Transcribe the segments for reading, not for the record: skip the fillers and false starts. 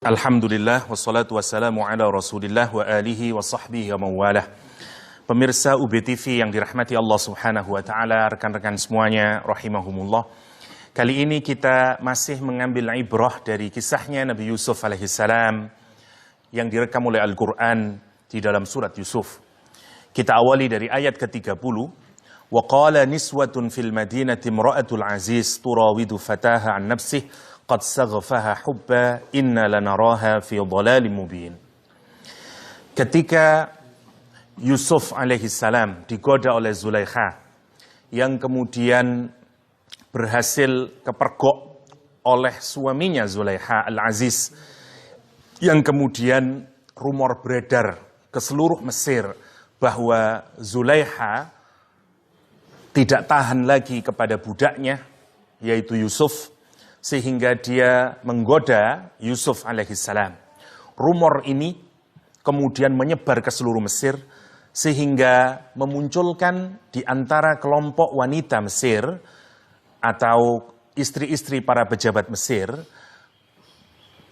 Alhamdulillah, wassalatu wassalamu ala rasulillah wa alihi wa sahbihi wa mawalah. Pemirsa UBTV yang dirahmati Allah subhanahu wa ta'ala, rekan-rekan semuanya, rahimahumullah. Kali ini kita masih mengambil ibrah dari kisahnya Nabi Yusuf alaihissalam yang direkam oleh Al-Quran di dalam surat Yusuf. Kita awali dari ayat ke-30. Wa qala niswatun fil madinati imra'atul aziz turawidu fataha an nafsih qad saghfaha hubba inna lanaraha fi dhalalin mubin. Ketika Yusuf alaihissalam digoda oleh Zulaikha yang kemudian berhasil kepergok oleh suaminya Zulaikha Al-Aziz, yang kemudian rumor beredar ke seluruh Mesir bahwa Zulaikha tidak tahan lagi kepada budaknya yaitu Yusuf, sehingga dia menggoda Yusuf alaihissalam. Rumor ini kemudian menyebar ke seluruh Mesir, sehingga memunculkan di antara kelompok wanita Mesir atau istri-istri para pejabat Mesir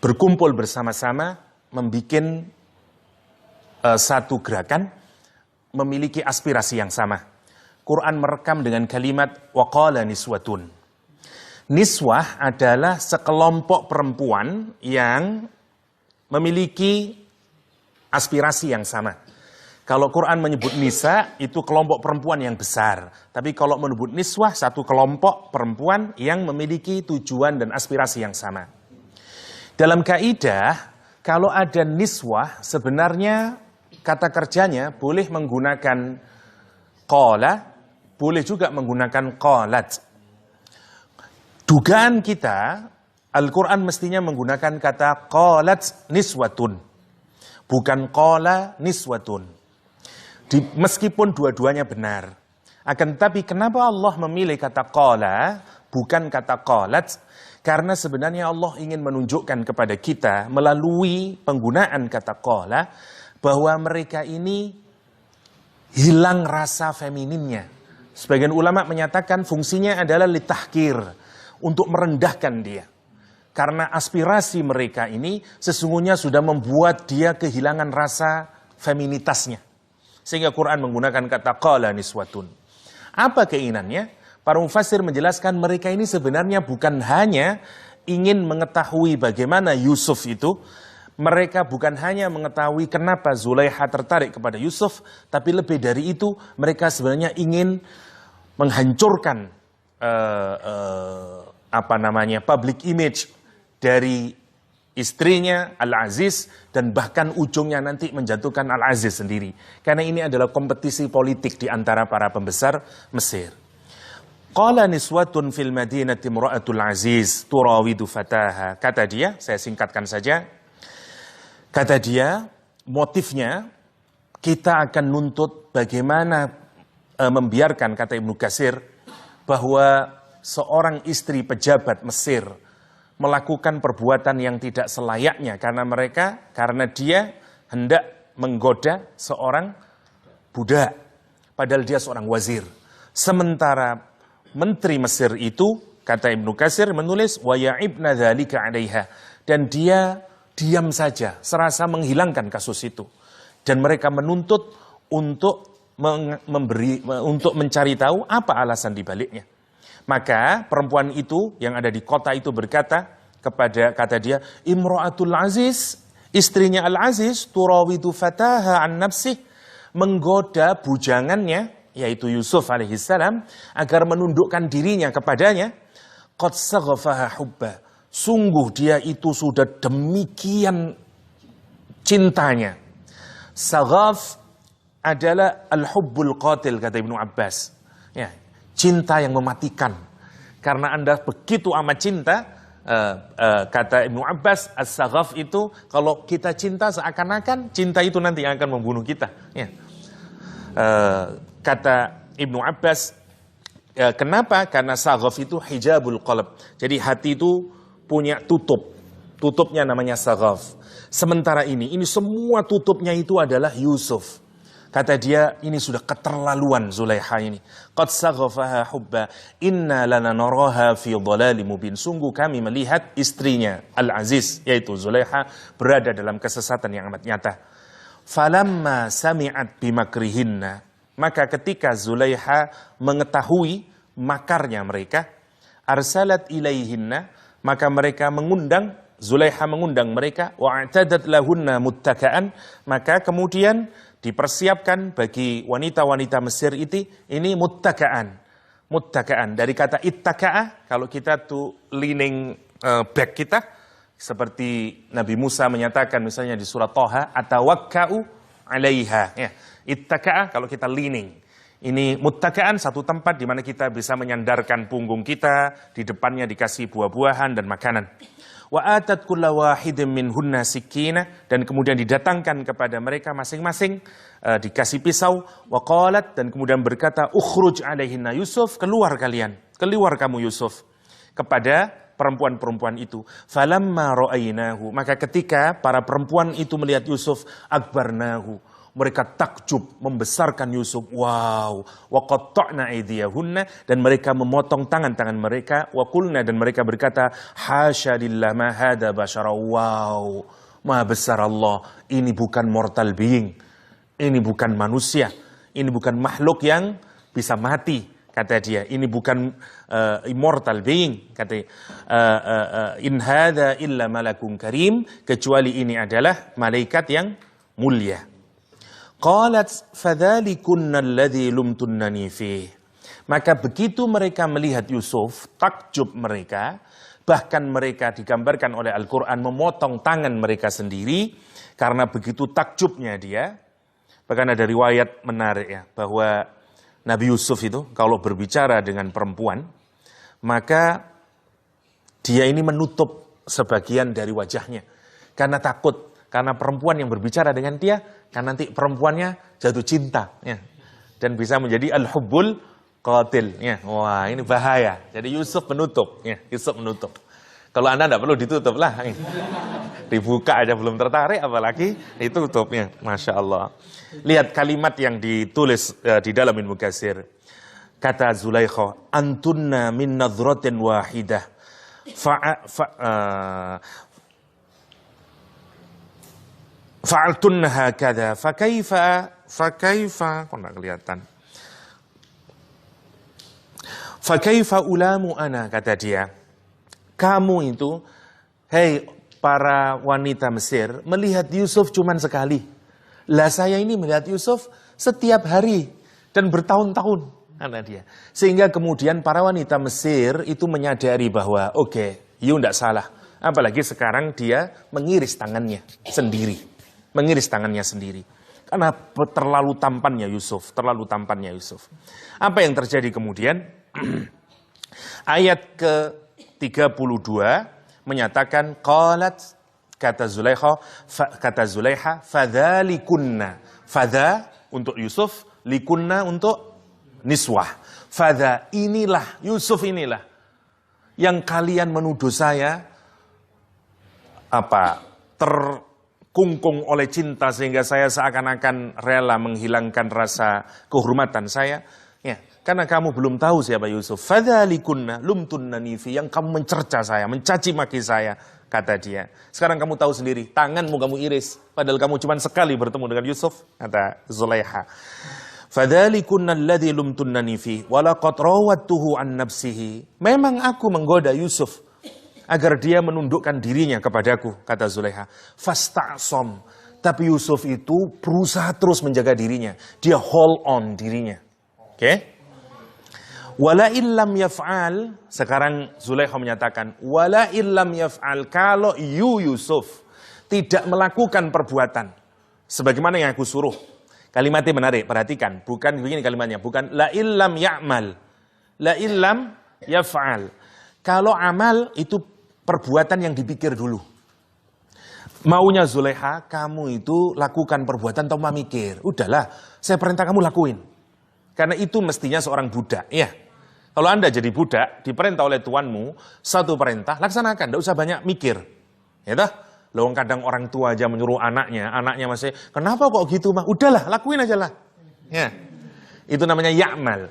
berkumpul bersama-sama membuat satu gerakan memiliki aspirasi yang sama. Quran merekam dengan kalimat waqala niswatun. Niswah adalah sekelompok perempuan yang memiliki aspirasi yang sama. Kalau Quran menyebut nisa, itu kelompok perempuan yang besar. Tapi kalau menyebut niswah, satu kelompok perempuan yang memiliki tujuan dan aspirasi yang sama. Dalam kaidah, kalau ada niswah, sebenarnya kata kerjanya boleh menggunakan qala, boleh juga menggunakan qalat. Dugaan kita, Al-Quran mestinya menggunakan kata qalat niswatun, bukan qala niswatun. Meskipun dua-duanya benar. Akan tetapi kenapa Allah memilih kata qala, bukan kata qalat? Karena sebenarnya Allah ingin menunjukkan kepada kita melalui penggunaan kata qala, bahwa mereka ini hilang rasa femininnya. Sebagian ulama menyatakan fungsinya adalah litahkir, untuk merendahkan dia. Karena aspirasi mereka ini sesungguhnya sudah membuat dia kehilangan rasa feminitasnya. Sehingga Quran menggunakan kata qala niswatun. Apa keinginannya? Para mufassir menjelaskan mereka ini sebenarnya bukan hanya ingin mengetahui bagaimana Yusuf itu. Mereka bukan hanya mengetahui kenapa Zulaikha tertarik kepada Yusuf, tapi lebih dari itu mereka sebenarnya ingin menghancurkan public image dari istrinya Al-Aziz, dan bahkan ujungnya nanti menjatuhkan Al-Aziz sendiri. Karena ini adalah kompetisi politik di antara para pembesar Mesir. Qala niswatun fil madinati imra'atul aziz turawidu fataha. Kata dia, saya singkatkan saja. Kata dia, motifnya kita akan nuntut bagaimana membiarkan, kata Ibnu Katsir, bahwa seorang istri pejabat Mesir melakukan perbuatan yang tidak selayaknya karena dia hendak menggoda seorang budak, padahal dia seorang wazir. Sementara menteri Mesir itu, kata Ibnu Katsir menulis wa ya'ibna dzalika 'alaiha, dan dia diam saja serasa menghilangkan kasus itu, dan mereka menuntut untuk mencari tahu apa alasan dibaliknya. Maka perempuan itu yang ada di kota itu berkata kata dia, Imra'atul Aziz, istrinya Al-Aziz, turawidu fataha an nafsih, menggoda bujangannya, yaitu Yusuf alaihissalam, agar menundukkan dirinya kepadanya. Qad saghfaha hubba, sungguh dia itu sudah demikian cintanya. Saghaf adalah al-hubbul qatil, kata Ibnu Abbas. Ya, cinta yang mematikan. Karena Anda begitu amat cinta, kata Ibnu Abbas, as-saghaf itu kalau kita cinta seakan-akan cinta itu nanti akan membunuh kita. Ya. Kata Ibnu Abbas, kenapa? Karena saghaf itu hijabul qalb. Jadi hati itu punya tutupnya namanya saghaf. Sementara ini semua tutupnya itu adalah Yusuf. Kata dia, ini sudah keterlaluan Zulaiha ini. Qad saghafaha hubba, inna lananaraha fi dhalalin mubin. Sungguh kami melihat istrinya Al-Aziz, yaitu Zulaiha, berada dalam kesesatan yang amat nyata. Falamma sami'at bimakrihinna, maka ketika Zulaiha mengetahui makarnya mereka, arsalat ilaihinna, maka mereka mengundang, Zulaiha mengundang mereka, wa'tadat lahunna muttaka'an, maka kemudian dipersiapkan bagi wanita-wanita Mesir ini muttaka'an. Muttaka'an dari kata ittaka'a, kalau kita tuh leaning back kita, seperti Nabi Musa menyatakan misalnya di surat Thaha, atawakka'u 'alaiha. Ya, ittaka'a kalau kita leaning. Ini muttaka'an, satu tempat di mana kita bisa menyandarkan punggung kita, di depannya dikasih buah-buahan dan makanan. Wa atat kulla wahidin minhunna sikina, dan kemudian didatangkan kepada mereka masing-masing dikasih pisau. Wa qalat, dan kemudian berkata, ukhruj alaihinna Yusuf, keluar kalian, keluar kamu Yusuf, kepada perempuan-perempuan itu. Falamma ra'ainahu, maka ketika para perempuan itu melihat Yusuf, akbarnahu, mereka takjub, membesarkan Yusuf. Wow. Wa qatta'na aydiyahunna, dan mereka memotong tangan-tangan mereka. Wa qulna, dan mereka berkata, hasya lillah ma hadza basyara. Wow. Maha besar Allah, ini bukan mortal being. Ini bukan manusia. Ini bukan makhluk yang bisa mati, kata dia. Ini bukan immortal being, kata in hadza illa malakun karim, kecuali ini adalah malaikat yang mulia. Qalat fadzalikunna alladzi lumtunnani fih. Maka begitu mereka melihat Yusuf, takjub mereka, bahkan mereka digambarkan oleh Al-Quran memotong tangan mereka sendiri, karena begitu takjubnya dia. Bahkan ada riwayat menarik ya, bahwa Nabi Yusuf itu kalau berbicara dengan perempuan, maka dia ini menutup sebagian dari wajahnya, karena takut. Karena perempuan yang berbicara dengan dia, kan nanti perempuannya jatuh cinta, ya, dan bisa menjadi al-hubbul qatil. Ya. Wah, ini bahaya. Jadi Yusuf menutup. Ya, Yusuf menutup. Kalau Anda tidak perlu ditutup lah. Dibuka aja belum tertarik, apalagi ditutupnya. Masya Allah. Lihat kalimat yang ditulis di dalam Ibnu Katsir. Kata Zulaikha, antunna min nadhratin wahidah. Fa'altunna hakadha fakaifa kok enggak kelihatan. Fakaifa ulamu ana, kata dia. Kamu itu, hei para wanita Mesir, melihat Yusuf cuman sekali. Lah saya ini melihat Yusuf setiap hari dan bertahun-tahun, kata dia. Sehingga kemudian para wanita Mesir itu menyadari bahwa oke, you enggak salah. Apalagi sekarang dia mengiris tangannya sendiri. Mengiris tangannya sendiri. Karena terlalu tampannya Yusuf. Terlalu tampannya Yusuf. Apa yang terjadi kemudian? Ayat ke-32 menyatakan, qalat, kata Zulaiha, fadzalikunna. Fadza untuk Yusuf, likunna untuk niswah. Fadza, inilah, Yusuf inilah, yang kalian menuduh saya, terkungkung oleh cinta sehingga saya seakan-akan rela menghilangkan rasa kehormatan saya. Ya, karena kamu belum tahu siapa Yusuf. Fadzalikunna lumtunnani fi, yang kamu mencerca saya, mencaci maki saya, kata dia. Sekarang kamu tahu sendiri, tanganmu kamu iris, padahal kamu cuma sekali bertemu dengan Yusuf, kata Zulaiha. Fadzalikunna alladzi lumtunnani fi wa laqad rawattuhu an nafsihi. Memang aku menggoda Yusuf agar dia menundukkan dirinya kepadaku, kata Zulaiha. Fasta'som, tapi Yusuf itu berusaha terus menjaga dirinya. Dia hold on dirinya. Oke? Wala illam yaf'al, sekarang Zulaiha menyatakan, wala illam yaf'al, kalau Yusuf tidak melakukan perbuatan sebagaimana yang aku suruh. Kalimatnya menarik, perhatikan. Bukan begini kalimatnya, bukan la illam ya'mal, la illam yaf'al. Kalau amal itu perbuatan yang dipikir dulu. Maunya Zulaiha, kamu itu lakukan perbuatan tanpa mikir. Udahlah, saya perintah kamu lakuin. Karena itu mestinya seorang budak. Ya. Kalau Anda jadi budak, diperintah oleh tuanmu, satu perintah, laksanakan. Tidak usah banyak mikir. Ya toh? Loh, kadang orang tua aja menyuruh anaknya masih, kenapa kok gitu mah? Udahlah, lakuin aja lah. Ya. Itu namanya ya'mal.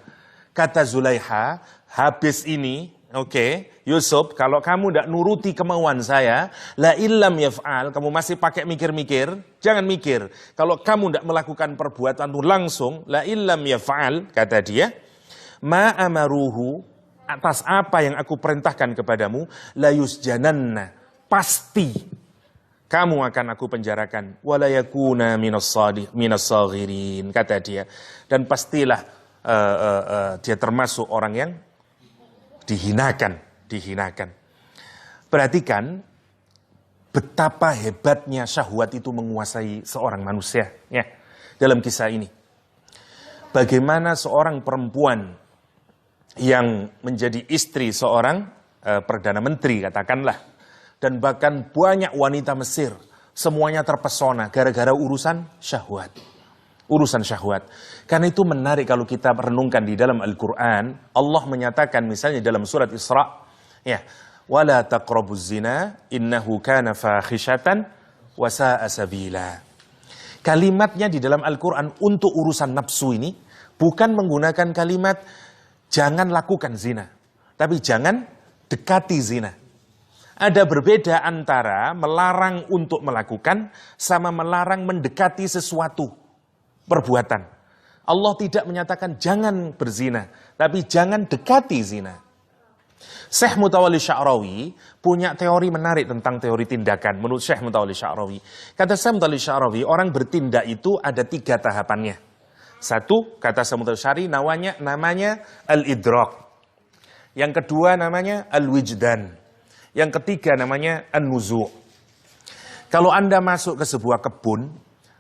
Kata Zulaiha, habis ini, oke, Yusuf, kalau kamu tidak nuruti kemauan saya, la illam yaf'al, kamu masih pakai mikir-mikir, jangan mikir. Kalau kamu tidak melakukan perbuatan itu langsung, la illam yaf'al, kata dia, ma amaruhu, atas apa yang aku perintahkan kepadamu, la yusjananna, pasti kamu akan aku penjarakan, wala yakuna minas saghirin, kata dia. Dan pastilah dia termasuk orang yang dihinakan. Perhatikan betapa hebatnya syahwat itu menguasai seorang manusia. Ya, dalam kisah ini, bagaimana seorang perempuan yang menjadi istri seorang perdana menteri, katakanlah, dan bahkan banyak wanita Mesir, semuanya terpesona gara-gara urusan syahwat. Urusan syahwat. Karena itu menarik kalau kita renungkan di dalam Al-Quran, Allah menyatakan misalnya dalam surat Isra, ya, wala taqrabuz zina innahu kana fakhishatan wa sa'a sabila. Kalimatnya di dalam Al-Quran untuk urusan nafsu ini bukan menggunakan kalimat jangan lakukan zina, tapi jangan dekati zina. Ada berbeda antara melarang untuk melakukan sama melarang mendekati sesuatu perbuatan. Allah tidak menyatakan jangan berzina, tapi jangan dekati zina. Syekh Mutawalli Sya'rawi punya teori menarik tentang teori tindakan. Menurut Syekh Mutawalli Sya'rawi, kata Syekh Mutawalli Sya'rawi, orang bertindak itu ada 3 tahapannya. Satu, kata Syekh Mutawalli Sya'rawi, namanya al-idrak. Yang kedua namanya al-wijdan. Yang ketiga namanya an-nuzu'. Kalau Anda masuk ke sebuah kebun,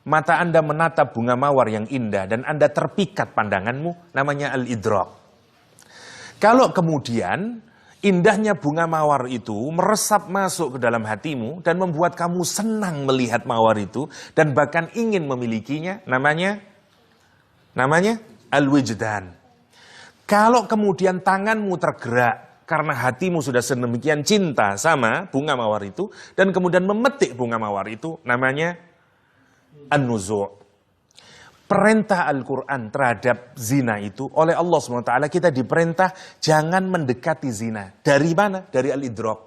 mata Anda menatap bunga mawar yang indah dan Anda terpikat pandanganmu, namanya al-idrak. Kalau kemudian indahnya bunga mawar itu meresap masuk ke dalam hatimu dan membuat kamu senang melihat mawar itu dan bahkan ingin memilikinya, namanya al-wijdan. Kalau kemudian tanganmu tergerak karena hatimu sudah sedemikian cinta sama bunga mawar itu dan kemudian memetik bunga mawar itu, namanya an-nuzu'. Perintah Al-Quran terhadap zina itu oleh Allah SWT kita diperintah jangan mendekati zina. Dari mana? Dari al-idrak.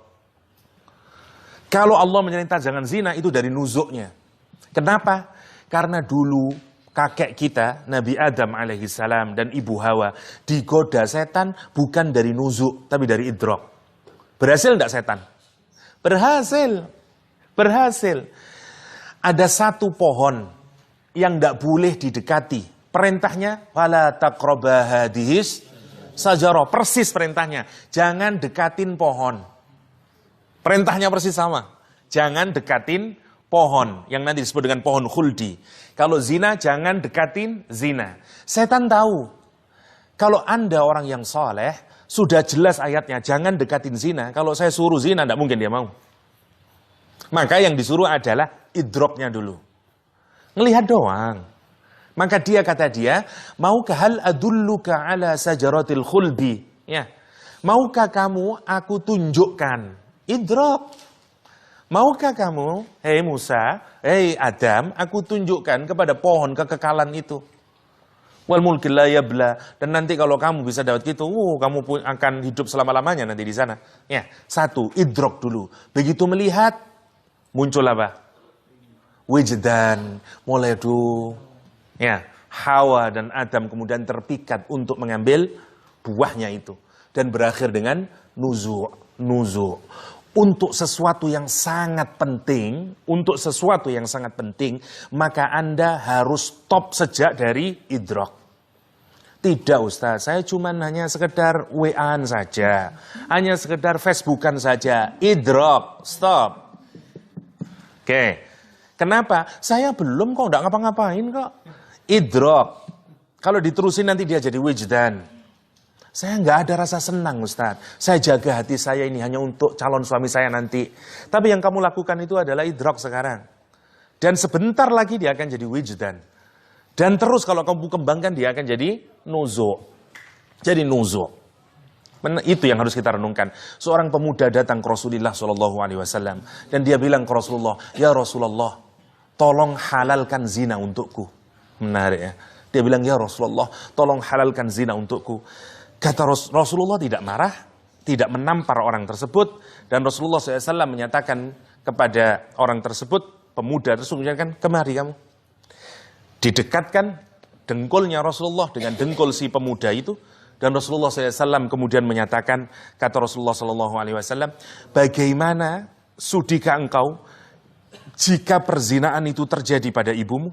Kalau Allah memerintah jangan zina itu dari nuzu'nya. Kenapa? Karena dulu kakek kita Nabi Adam alaihissalam dan Ibu Hawa digoda setan bukan dari nuzu' tapi dari idrak. Berhasil enggak setan? Berhasil. Ada satu pohon yang tidak boleh didekati. Perintahnya, wala taqraba hadhis sajarah. Persis perintahnya. Jangan dekatin pohon. Perintahnya persis sama. Jangan dekatin pohon. Yang nanti disebut dengan pohon khuldi. Kalau zina, jangan dekatin zina. Setan tahu. Kalau Anda orang yang soleh, sudah jelas ayatnya, jangan dekatin zina. Kalau saya suruh zina, tidak mungkin dia mau. Maka yang disuruh adalah idroknya dulu. Ngelihat doang. Maka kata dia, maukah hal adulluka ala sajaratil khuldi? Ya. Maukah kamu aku tunjukkan? Idrok. Maukah kamu, hei Musa, hei Adam, aku tunjukkan kepada pohon kekekalan itu. Wal mulkil la yabla. Dan nanti kalau kamu bisa dapat gitu, kamu akan hidup selama-lamanya nanti di sana. Ya, satu, idrok dulu. Begitu melihat, muncul apa? Wijdan, mulai dulu. Ya, Hawa dan Adam kemudian terpikat untuk mengambil buahnya itu. Dan berakhir dengan nuzu'. Untuk sesuatu yang sangat penting, maka Anda harus stop sejak dari idrak. Tidak Ustaz, saya cuma hanya sekedar WA-an saja. Hanya sekedar Facebookan saja. Idrak, stop. Oke. Kenapa? Saya belum kok, enggak ngapa-ngapain kok. Idrak. Kalau diterusin nanti dia jadi wijdan. Saya enggak ada rasa senang Ustaz. Saya jaga hati saya ini hanya untuk calon suami saya nanti. Tapi yang kamu lakukan itu adalah idrak sekarang. Dan sebentar lagi dia akan jadi wijdan. Dan terus kalau kamu kembangkan dia akan jadi nuzu'. Jadi nuzu'. Itu yang harus kita renungkan. Seorang pemuda datang ke Rasulullah SAW dan dia bilang ke Rasulullah, ya Rasulullah, tolong halalkan zina untukku. Menarik ya. Dia bilang, ya Rasulullah, tolong halalkan zina untukku. Kata Rasulullah tidak marah, tidak menampar orang tersebut. Dan Rasulullah SAW menyatakan kepada orang tersebut, pemuda tersebut menyatakan, kemari kamu. Didekatkan dengkulnya Rasulullah dengan dengkul si pemuda itu. Dan Rasulullah SAW kemudian menyatakan, kata Rasulullah SAW, bagaimana sudikah engkau jika perzinaan itu terjadi pada ibumu?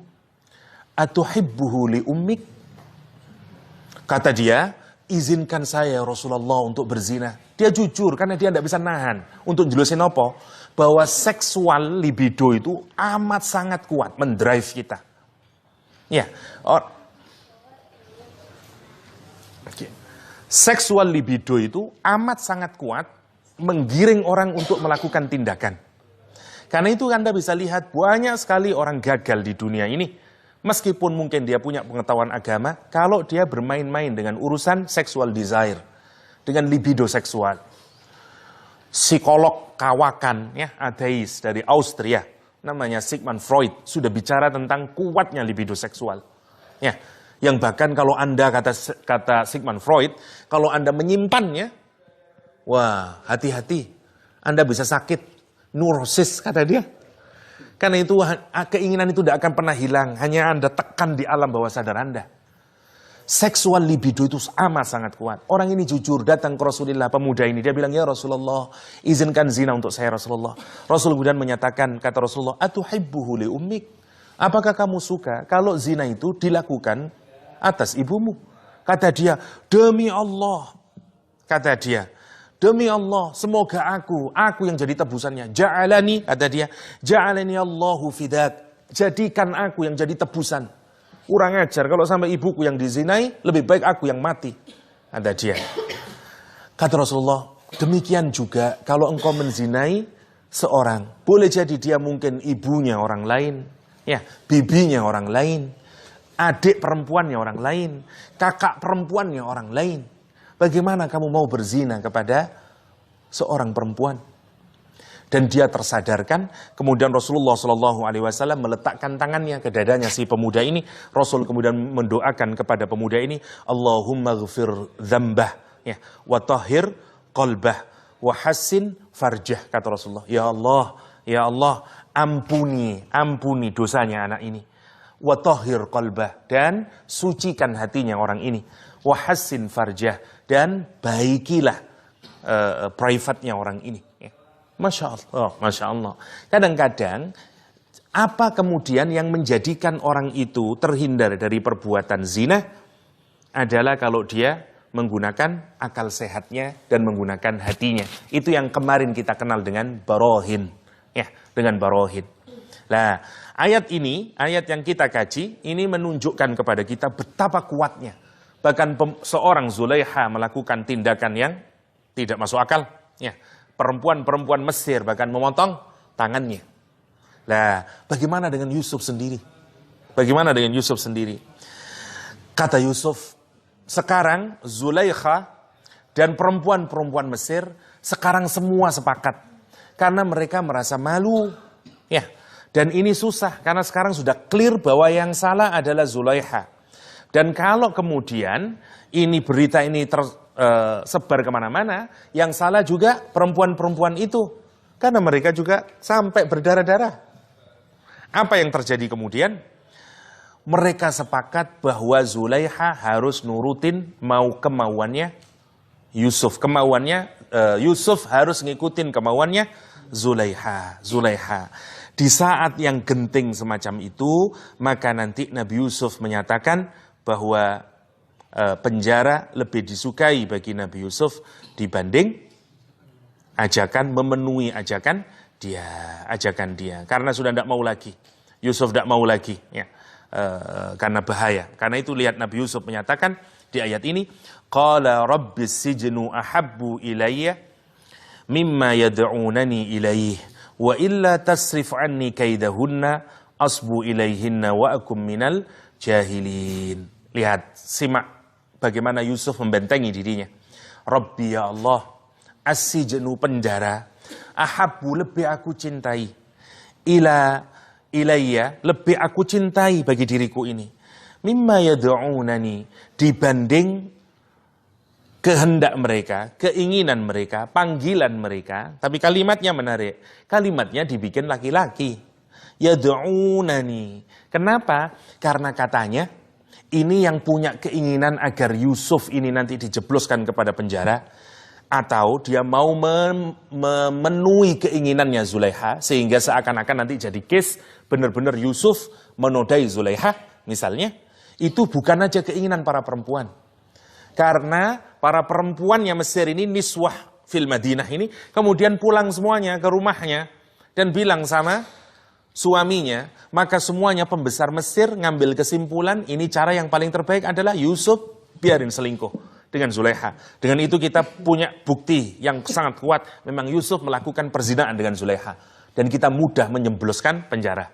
Atuhibbuhu li ummik? Kata dia, izinkan saya Rasulullah untuk berzina. Dia jujur karena dia tidak bisa nahan untuk jelasin apa? Bahwa seksual libido itu amat sangat kuat mendrive kita. Ya, seksual libido itu amat sangat kuat menggiring orang untuk melakukan tindakan. Karena itu Anda bisa lihat banyak sekali orang gagal di dunia ini. Meskipun mungkin dia punya pengetahuan agama, kalau dia bermain-main dengan urusan sexual desire, dengan libido seksual. Psikolog kawakan, ya, ateis dari Austria, namanya Sigmund Freud, sudah bicara tentang kuatnya libido seksual. Ya, yang bahkan kalau Anda, kata Sigmund Freud, kalau Anda menyimpannya, wah, hati-hati, Anda bisa sakit, neurosis, kata dia. Karena itu keinginan itu tidak akan pernah hilang, hanya Anda tekan di alam bawah sadar Anda. Seksual libido itu amat sangat kuat. Orang ini jujur datang ke Rasulullah, pemuda ini, dia bilang, ya Rasulullah, izinkan zina untuk saya Rasulullah. Rasul kemudian menyatakan, kata Rasulullah, atuhibbuhu li ummik? Apakah kamu suka kalau zina itu dilakukan atas ibumu? Kata dia, demi Allah, kata dia, demi Allah, semoga aku yang jadi tebusannya. Ja'alani, kata dia, ja'alani Allahu fidak. Jadikan aku yang jadi tebusan. Kurang ajar, kalau sampai ibuku yang dizinai, lebih baik aku yang mati. Kata dia. Kata Rasulullah, demikian juga kalau engkau menzinai seorang. Boleh jadi dia mungkin ibunya orang lain, ya, bibinya orang lain, adik perempuannya orang lain, kakak perempuannya orang lain. Bagaimana kamu mau berzina kepada seorang perempuan? Dan dia tersadarkan. Kemudian Rasulullah SAW meletakkan tangannya ke dadanya si pemuda ini. Rasul kemudian mendoakan kepada pemuda ini, Allahumma ghfir dzambah, ya, wa tahhir qalbah, wa hassin farjah, kata Rasulullah. Ya Allah, ampuni dosanya anak ini. Wa tahhir qalbah, dan sucikan hatinya orang ini. Wa hassin farjah, dan baikilah private-nya orang ini. Masya Allah. Kadang-kadang, apa kemudian yang menjadikan orang itu terhindar dari perbuatan zina adalah kalau dia menggunakan akal sehatnya dan menggunakan hatinya. Itu yang kemarin kita kenal dengan barohin. Ya, dengan barohin. Nah, ayat ini, ayat yang kita kaji, ini menunjukkan kepada kita betapa kuatnya. Bahkan seorang Zulaikha melakukan tindakan yang tidak masuk akal. Ya, perempuan-perempuan Mesir bahkan memotong tangannya. Nah, bagaimana dengan Yusuf sendiri? Bagaimana dengan Yusuf sendiri? Kata Yusuf, sekarang Zulaikha dan perempuan-perempuan Mesir sekarang semua sepakat. Karena mereka merasa malu. Ya, dan ini susah karena sekarang sudah clear bahwa yang salah adalah Zulaikha. Dan kalau kemudian ini berita ini sebar kemana-mana, yang salah juga perempuan-perempuan itu. Karena mereka juga sampai berdarah-darah. Apa yang terjadi kemudian? Mereka sepakat bahwa Zulaikha harus nurutin kemauannya Yusuf. Yusuf harus ngikutin kemauannya Zulaikha. Di saat yang genting semacam itu, maka nanti Nabi Yusuf menyatakan bahwa penjara lebih disukai bagi Nabi Yusuf dibanding memenuhi ajakan dia. Karena sudah tidak mau lagi. Yusuf tidak mau lagi, ya, karena bahaya. Karena itu lihat Nabi Yusuf menyatakan di ayat ini, qala rabbis sijnu ahabbu ilayya mimma yad'unani ilayhi wa illa tasrif anni kaidahunna asbu ilayhinna wa akum minal jahilin. Lihat, simak bagaimana Yusuf membentengi dirinya. Rabbi, ya Allah, as-sijnu, penjara, ahabbu, lebih aku cintai, ilayya, lebih aku cintai bagi diriku ini, mimma yad'unani, dibanding kehendak mereka, keinginan mereka, panggilan mereka. Tapi kalimatnya menarik. Kalimatnya dibikin laki-laki. Yad'unani. Kenapa? Karena katanya ini yang punya keinginan agar Yusuf ini nanti dijebloskan kepada penjara, atau dia mau memenuhi keinginannya Zulaiha, sehingga seakan-akan nanti jadi case benar-benar Yusuf menodai Zulaiha misalnya. Itu bukan aja keinginan para perempuan. Karena para perempuannya Mesir ini, niswah fil Madinah ini, kemudian pulang semuanya ke rumahnya dan bilang sama suaminya, maka semuanya pembesar Mesir ngambil kesimpulan, ini cara yang paling terbaik adalah Yusuf biarin selingkuh dengan Zulaiha. Dengan itu kita punya bukti yang sangat kuat, memang Yusuf melakukan perzinaan dengan Zulaiha. Dan kita mudah menyembloskan penjara.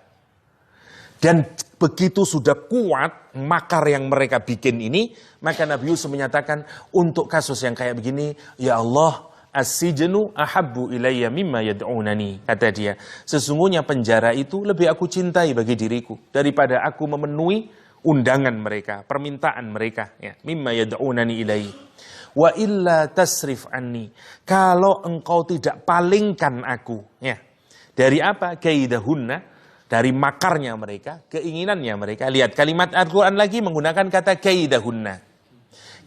Dan begitu sudah kuat makar yang mereka bikin ini, maka Nabi Yusuf menyatakan, untuk kasus yang kayak begini, ya Allah, as-sijnu ahabbu ilayya mimma yad'unani. Kata dia, sesungguhnya penjara itu lebih aku cintai bagi diriku daripada aku memenuhi undangan mereka, permintaan mereka. Ya, mimma yad'unani ilayhi. Wa illa tasrif anni. Kalau engkau tidak palingkan aku, ya, dari apa? Kaidahunna, dari makarnya mereka, keinginannya mereka. Lihat kalimat Al-Quran lagi menggunakan kata kaidahunna.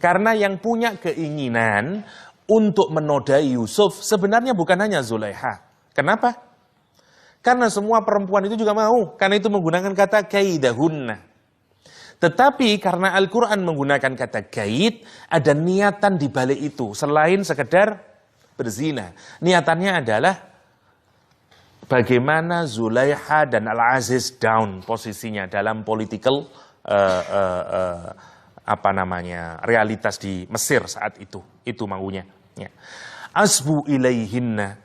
Karena yang punya keinginan untuk menodai Yusuf sebenarnya bukan hanya Zulaiha. Kenapa? Karena semua perempuan itu juga mau. Karena itu menggunakan kata kaidahunna. Tetapi karena Al-Quran menggunakan kata kaid, ada niatan di balik itu. Selain sekedar berzina. Niatannya adalah bagaimana Zulaiha dan Al-Aziz down posisinya dalam political realitas di Mesir saat itu. Itu maunya. Ya. Asbu ilaihinna.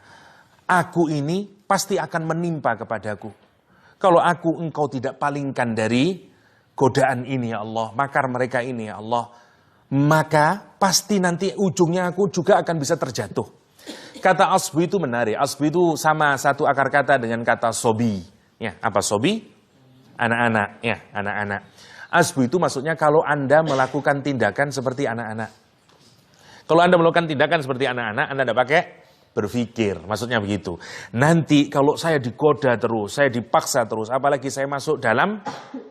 Aku ini pasti akan menimpa kepadaku. Kalau engkau tidak palingkan dari godaan ini ya Allah, makar mereka ini ya Allah, maka pasti nanti ujungnya aku juga akan bisa terjatuh. Kata asbu itu menarik. Asbu itu sama satu akar kata dengan kata sobi. Ya, apa sobi? Anak-anak. Ya, anak-anak. Asbu itu maksudnya kalau Anda melakukan tindakan seperti anak-anak. Kalau Anda melakukan tindakan seperti anak-anak, Anda tidak pakai berpikir. Maksudnya begitu. Nanti kalau saya digoda terus, saya dipaksa terus, apalagi saya masuk dalam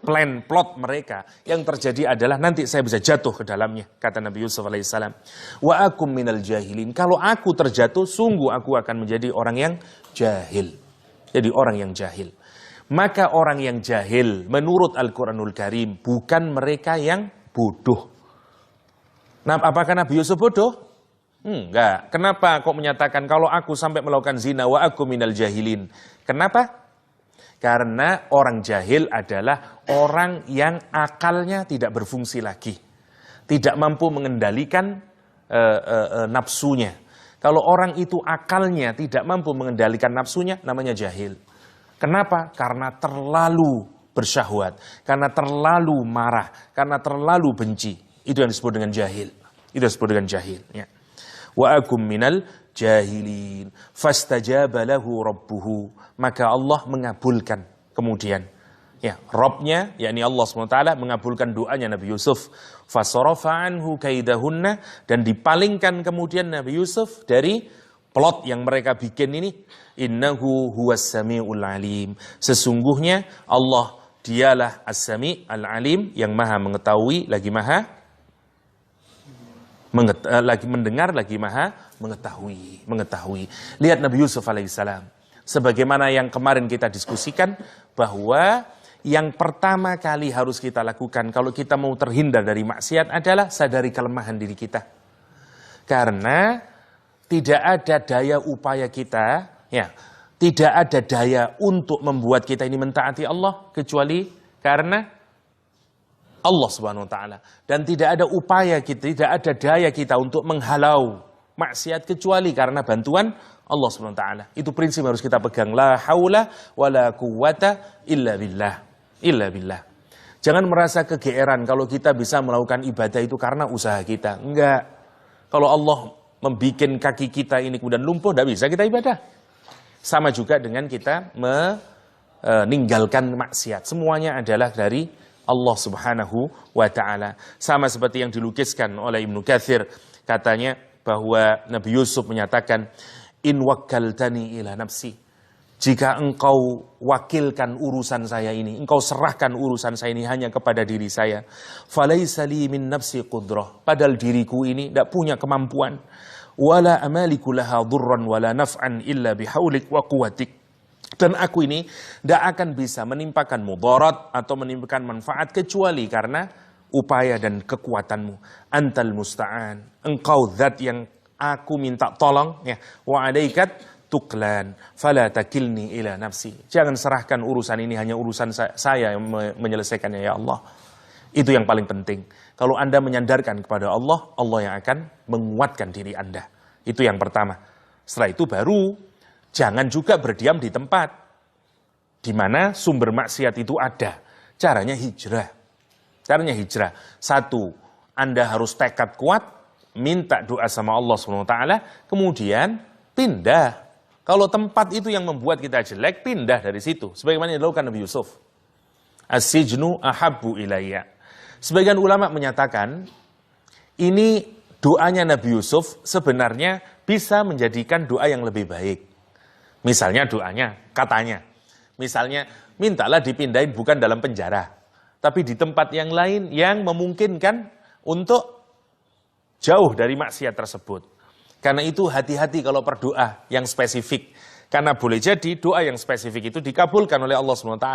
plan, plot mereka, yang terjadi adalah nanti saya bisa jatuh ke dalamnya, kata Nabi Yusuf alaihissalam. Wa akum minal jahilin. Kalau aku terjatuh, sungguh aku akan menjadi orang yang jahil. Jadi orang yang jahil. Maka orang yang jahil, menurut Al-Quranul Karim, bukan mereka yang bodoh. Nah, apakah Nabi Yusuf bodoh? Enggak. Kenapa kok menyatakan kalau aku sampai melakukan zina wa aku minal jahilin? Kenapa? Karena orang jahil adalah orang yang akalnya tidak berfungsi lagi. Tidak mampu mengendalikan nafsunya. Kalau orang itu akalnya tidak mampu mengendalikan nafsunya, namanya jahil. Kenapa? Karena terlalu bersyahwat. Karena terlalu marah. Karena terlalu benci. Itu yang disebut dengan jahil. Itu yang disebut dengan jahil. Ya. Wa akum minal jahilin. Fastajaba lahu rabbuhu. Maka Allah mengabulkan kemudian. Ya, Rabbnya, yakni Allah SWT mengabulkan doanya Nabi Yusuf. Fasarafa anhu kaidahunna. Dan dipalingkan kemudian Nabi Yusuf dari plot yang mereka bikin ini. Innahu huwas sami'ul alim. Sesungguhnya Allah dialah as-sami' al-alim, yang maha mengetahui lagi maha lagi mendengar, lagi maha mengetahui. Lihat Nabi Yusuf alaihissalam. Sebagaimana yang kemarin kita diskusikan, bahwa yang pertama kali harus kita lakukan kalau kita mau terhindar dari maksiat adalah sadari kelemahan diri kita. Karena tidak ada daya upaya kita, ya, tidak ada daya untuk membuat kita ini mentaati Allah kecuali karena Allah Subhanahu wa taala. Dan tidak ada upaya kita, tidak ada daya kita untuk menghalau maksiat kecuali karena bantuan Allah Subhanahu wa taala. Itu prinsip harus kita pegang. La haula wala quwwata illa billah. Illa billah. Jangan merasa kegeeran kalau kita bisa melakukan ibadah itu karena usaha kita. Enggak. Kalau Allah membuat kaki kita ini kemudian lumpuh, tidak bisa kita ibadah. Sama juga dengan kita meninggalkan maksiat. Semuanya adalah dari Allah Subhanahu wa Ta'ala. Sama seperti yang dilukiskan oleh Ibnu Katsir, katanya bahwa Nabi Yusuf menyatakan, in wakkaltani ila nafsi, jika engkau wakilkan urusan saya ini, engkau serahkan urusan saya ini hanya kepada diri saya, falaisa li min nafsi qudrah, padahal diriku ini tidak punya kemampuan, wala amaliku laha dhurran wala naf'an illa bihaulik wa quwwatik, dan aku ini tidak akan bisa menimpakan mudarat atau menimpakan manfaat kecuali karena upaya dan kekuatanmu. Antal musta'an, engkau zat yang aku minta tolong, ya. Wa alaikat tuklan fala takilni ila nafsi, jangan serahkan urusan ini hanya urusan saya yang menyelesaikannya, ya Allah. Itu yang paling penting. Kalau Anda menyandarkan kepada Allah, Allah yang akan menguatkan diri Anda. Itu yang pertama. Setelah itu baru jangan juga berdiam di tempat di mana sumber maksiat itu ada. Caranya hijrah. Caranya hijrah. Satu, Anda harus tekad kuat, minta doa sama Allah SWT, kemudian pindah. Kalau tempat itu yang membuat kita jelek, pindah dari situ. Sebagaimana yang dilakukan Nabi Yusuf. As-sijnu ahabbu ilayya. Sebagian ulama menyatakan, ini doanya Nabi Yusuf sebenarnya bisa menjadikan doa yang lebih baik. Misalnya doanya, katanya, misalnya mintalah dipindahin bukan dalam penjara, tapi di tempat yang lain yang memungkinkan untuk jauh dari maksiat tersebut. Karena itu hati-hati kalau berdoa yang spesifik. Karena boleh jadi doa yang spesifik itu dikabulkan oleh Allah SWT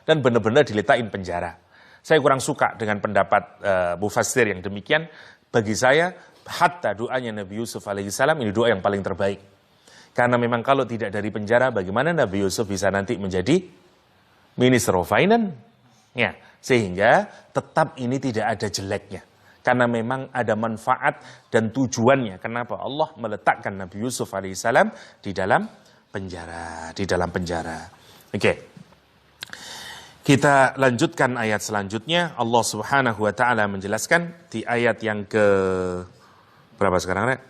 dan benar-benar diletakin penjara. Saya kurang suka dengan pendapat mufassir yang demikian. Bagi saya, hatta doanya Nabi Yusuf alaihissalam ini doa yang paling terbaik. Karena memang kalau tidak dari penjara, bagaimana Nabi Yusuf bisa nanti menjadi Minister of Finance? Ya, sehingga tetap ini tidak ada jeleknya. Karena memang ada manfaat dan tujuannya. Kenapa Allah meletakkan Nabi Yusuf alaihissalam di dalam penjara. Oke. Kita lanjutkan ayat selanjutnya. Allah Subhanahu wa Ta'ala menjelaskan di ayat yang ke berapa sekarang, Rek?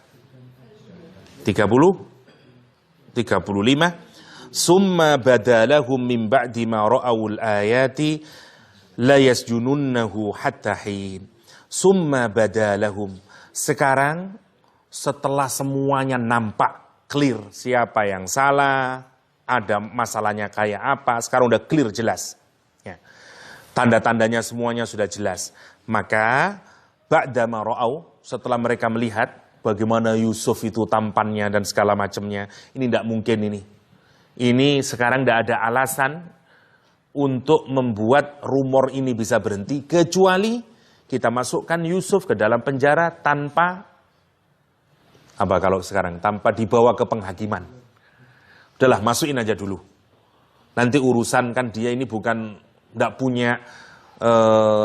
35. Summa badalahum min ba'di ma ra'awul ayati la yasjununnahu hatta hin. Summa badalahum. Sekarang setelah semuanya nampak clear siapa yang salah, ada masalahnya kayak apa, sekarang udah clear jelas. Ya. Tanda-tandanya semuanya sudah jelas. Maka ba'da ma ra'aw, setelah mereka melihat bagaimana Yusuf itu tampannya dan segala macamnya, ini tidak mungkin ini. Ini sekarang tidak ada alasan untuk membuat rumor ini bisa berhenti, kecuali kita masukkan Yusuf ke dalam penjara tanpa, apa kalau sekarang, tanpa dibawa ke penghakiman. Udahlah, masukin aja dulu. Nanti urusan kan dia ini bukan, tidak punya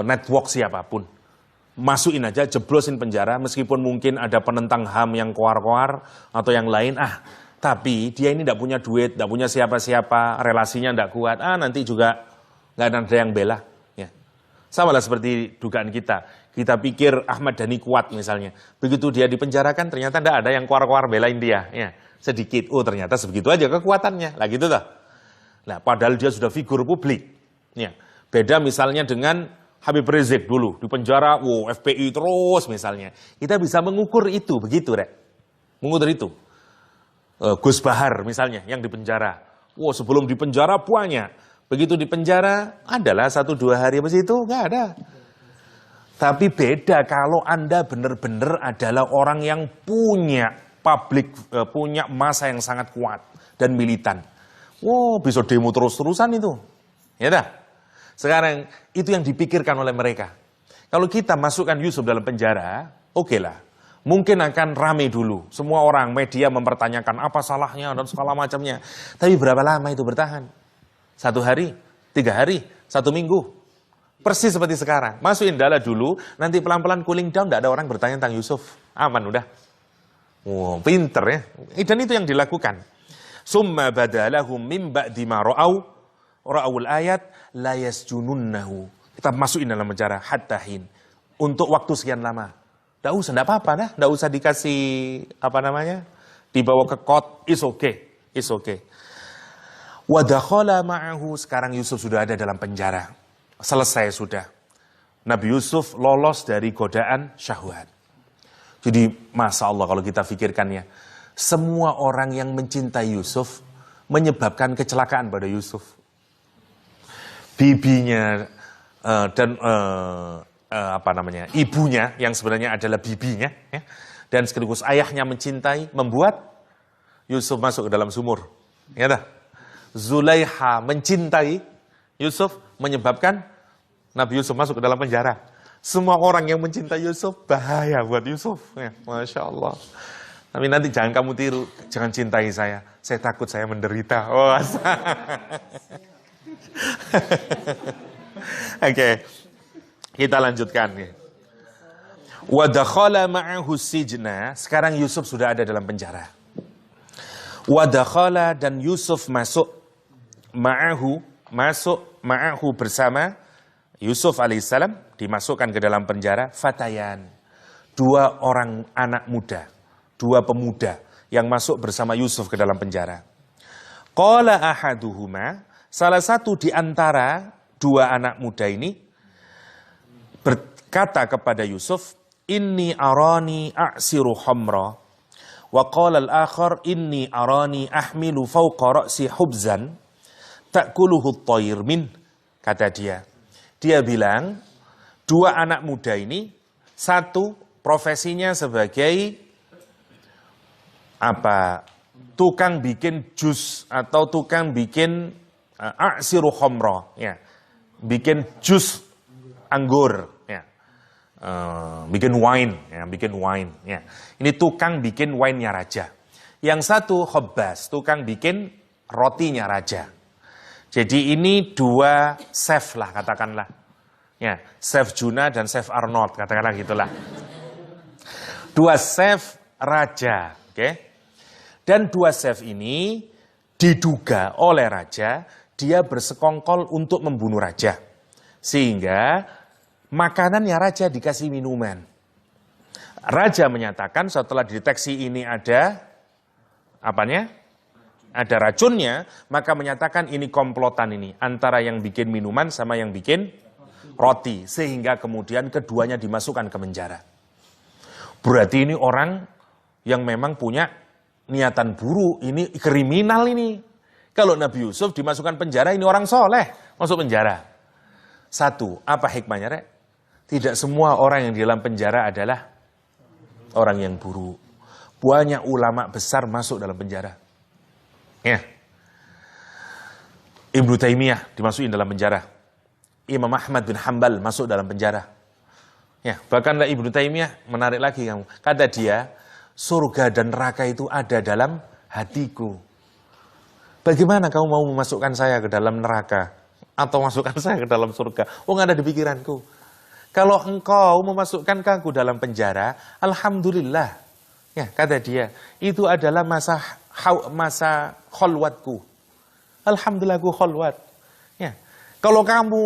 network siapapun. Masukin aja, jeblosin penjara, meskipun mungkin ada penentang HAM yang koar-koar atau yang lain, tapi dia ini tidak punya duit, tidak punya siapa-siapa, relasinya tidak kuat, nanti juga nggak ada yang bela. Ya. Sama lah seperti dugaan kita pikir Ahmad Dhani kuat misalnya, begitu dia dipenjarakan ternyata tidak ada yang koar-koar belain dia, ya. Sedikit, ternyata sebegitu aja kekuatannya, lah gitu toh. Nah, padahal dia sudah figur publik. Ya. Beda misalnya dengan Habib Rizik dulu di penjara, FPI terus misalnya. Kita bisa mengukur itu, begitu, Rek. Mengukur itu. Gus Bahar misalnya yang di penjara. Sebelum di penjara banyak. Begitu di penjara, adalah 1-2 hari habis itu, nggak ada. Tapi beda kalau Anda benar-benar adalah orang yang punya publik, punya massa yang sangat kuat dan militan. Bisa demo terus-terusan itu. Ya dah. Sekarang itu yang dipikirkan oleh mereka. Kalau kita masukkan Yusuf dalam penjara, oke lah. Mungkin akan rame dulu. Semua orang, media mempertanyakan apa salahnya dan segala macamnya. Tapi berapa lama itu bertahan? 1 hari, 3 hari, 1 minggu. Persis seperti sekarang. Masukin dala dulu, nanti pelan-pelan cooling down, tidak ada orang bertanya tentang Yusuf. Aman udah. Pinter ya. Dan itu yang dilakukan. Summa badalahum min ba'di ma ra'awul ayat la yasjununnahu. Kita masukin dalam penjara hatta hin. Untuk waktu sekian lama. Tidak usah, tidak apa-apa dah. Tidak usah dikasih, dibawa ke kot, it's okay. Wa dakhala ma'ahu, sekarang Yusuf sudah ada dalam penjara. Selesai sudah. Nabi Yusuf lolos dari godaan syahwat. Jadi Masya Allah kalau kita pikirkannya, semua orang yang mencintai Yusuf menyebabkan kecelakaan pada Yusuf. Bibinya dan ibunya yang sebenarnya adalah bibinya, ya, dan sekaligus ayahnya mencintai, membuat Yusuf masuk ke dalam sumur. Ya dah. Zulaiha mencintai Yusuf menyebabkan Nabi Yusuf masuk ke dalam penjara. Semua orang yang mencintai Yusuf bahaya buat Yusuf. Ya, Masya Allah. Tapi nanti jangan kamu tiru, jangan cintai saya takut saya menderita. Oh, Oke, kita lanjutkan. Wa dakhala ma'ahu sijna. Sekarang Yusuf sudah ada dalam penjara. Wa dakhala, dan Yusuf masuk ma'ahu bersama Yusuf alaihissalam, dimasukkan ke dalam penjara, fatayan, 2 orang anak muda, 2 pemuda yang masuk bersama Yusuf ke dalam penjara. Qala ahaduhuma, salah satu di antara 2 anak muda ini berkata kepada Yusuf, inni arani a'siru khamra, wa qala al-akhar inni arani ahmilu fawqa ra'si hubzan ta'kuluhu at-tayr min. Kata dia bilang, 2 anak muda ini, satu profesinya sebagai tukang bikin jus atau tukang bikin a'siru khamra, ya, bikin jus anggur, ya, bikin wine, ya. Ini tukang bikin wine-nya raja. Yang satu khabbas, tukang bikin rotinya raja. Jadi ini 2 chef lah katakanlah. Ya, Chef Juna dan Chef Arnold katakanlah gitulah. 2 chef raja, oke? Dan 2 chef ini diduga oleh raja dia bersekongkol untuk membunuh raja. Sehingga makanannya raja dikasih minuman. Raja menyatakan setelah dideteksi ini ada ada racunnya, maka menyatakan ini komplotan ini antara yang bikin minuman sama yang bikin roti, sehingga kemudian keduanya dimasukkan ke penjara. Berarti ini orang yang memang punya niatan buruk, ini kriminal ini. Kalau Nabi Yusuf dimasukkan penjara, ini orang soleh masuk penjara. Satu, apa hikmahnya, Rek? Tidak semua orang yang di dalam penjara adalah orang yang buruk. Banyak ulama besar masuk dalam penjara. Ya. Ibnu Taimiyah dimasukin dalam penjara. Imam Ahmad bin Hanbal masuk dalam penjara. Ya, bahkan Ibnu Taimiyah menarik lagi kamu. Kata dia, surga dan neraka itu ada dalam hatiku. Bagaimana kamu mau memasukkan saya ke dalam neraka atau masukkan saya ke dalam surga? Oh, nggak ada di pikiranku. Kalau engkau memasukkan aku dalam penjara, alhamdulillah. Ya, kata dia, itu adalah masa kholwatku. Alhamdulillah aku kholwat. Ya. Kalau kamu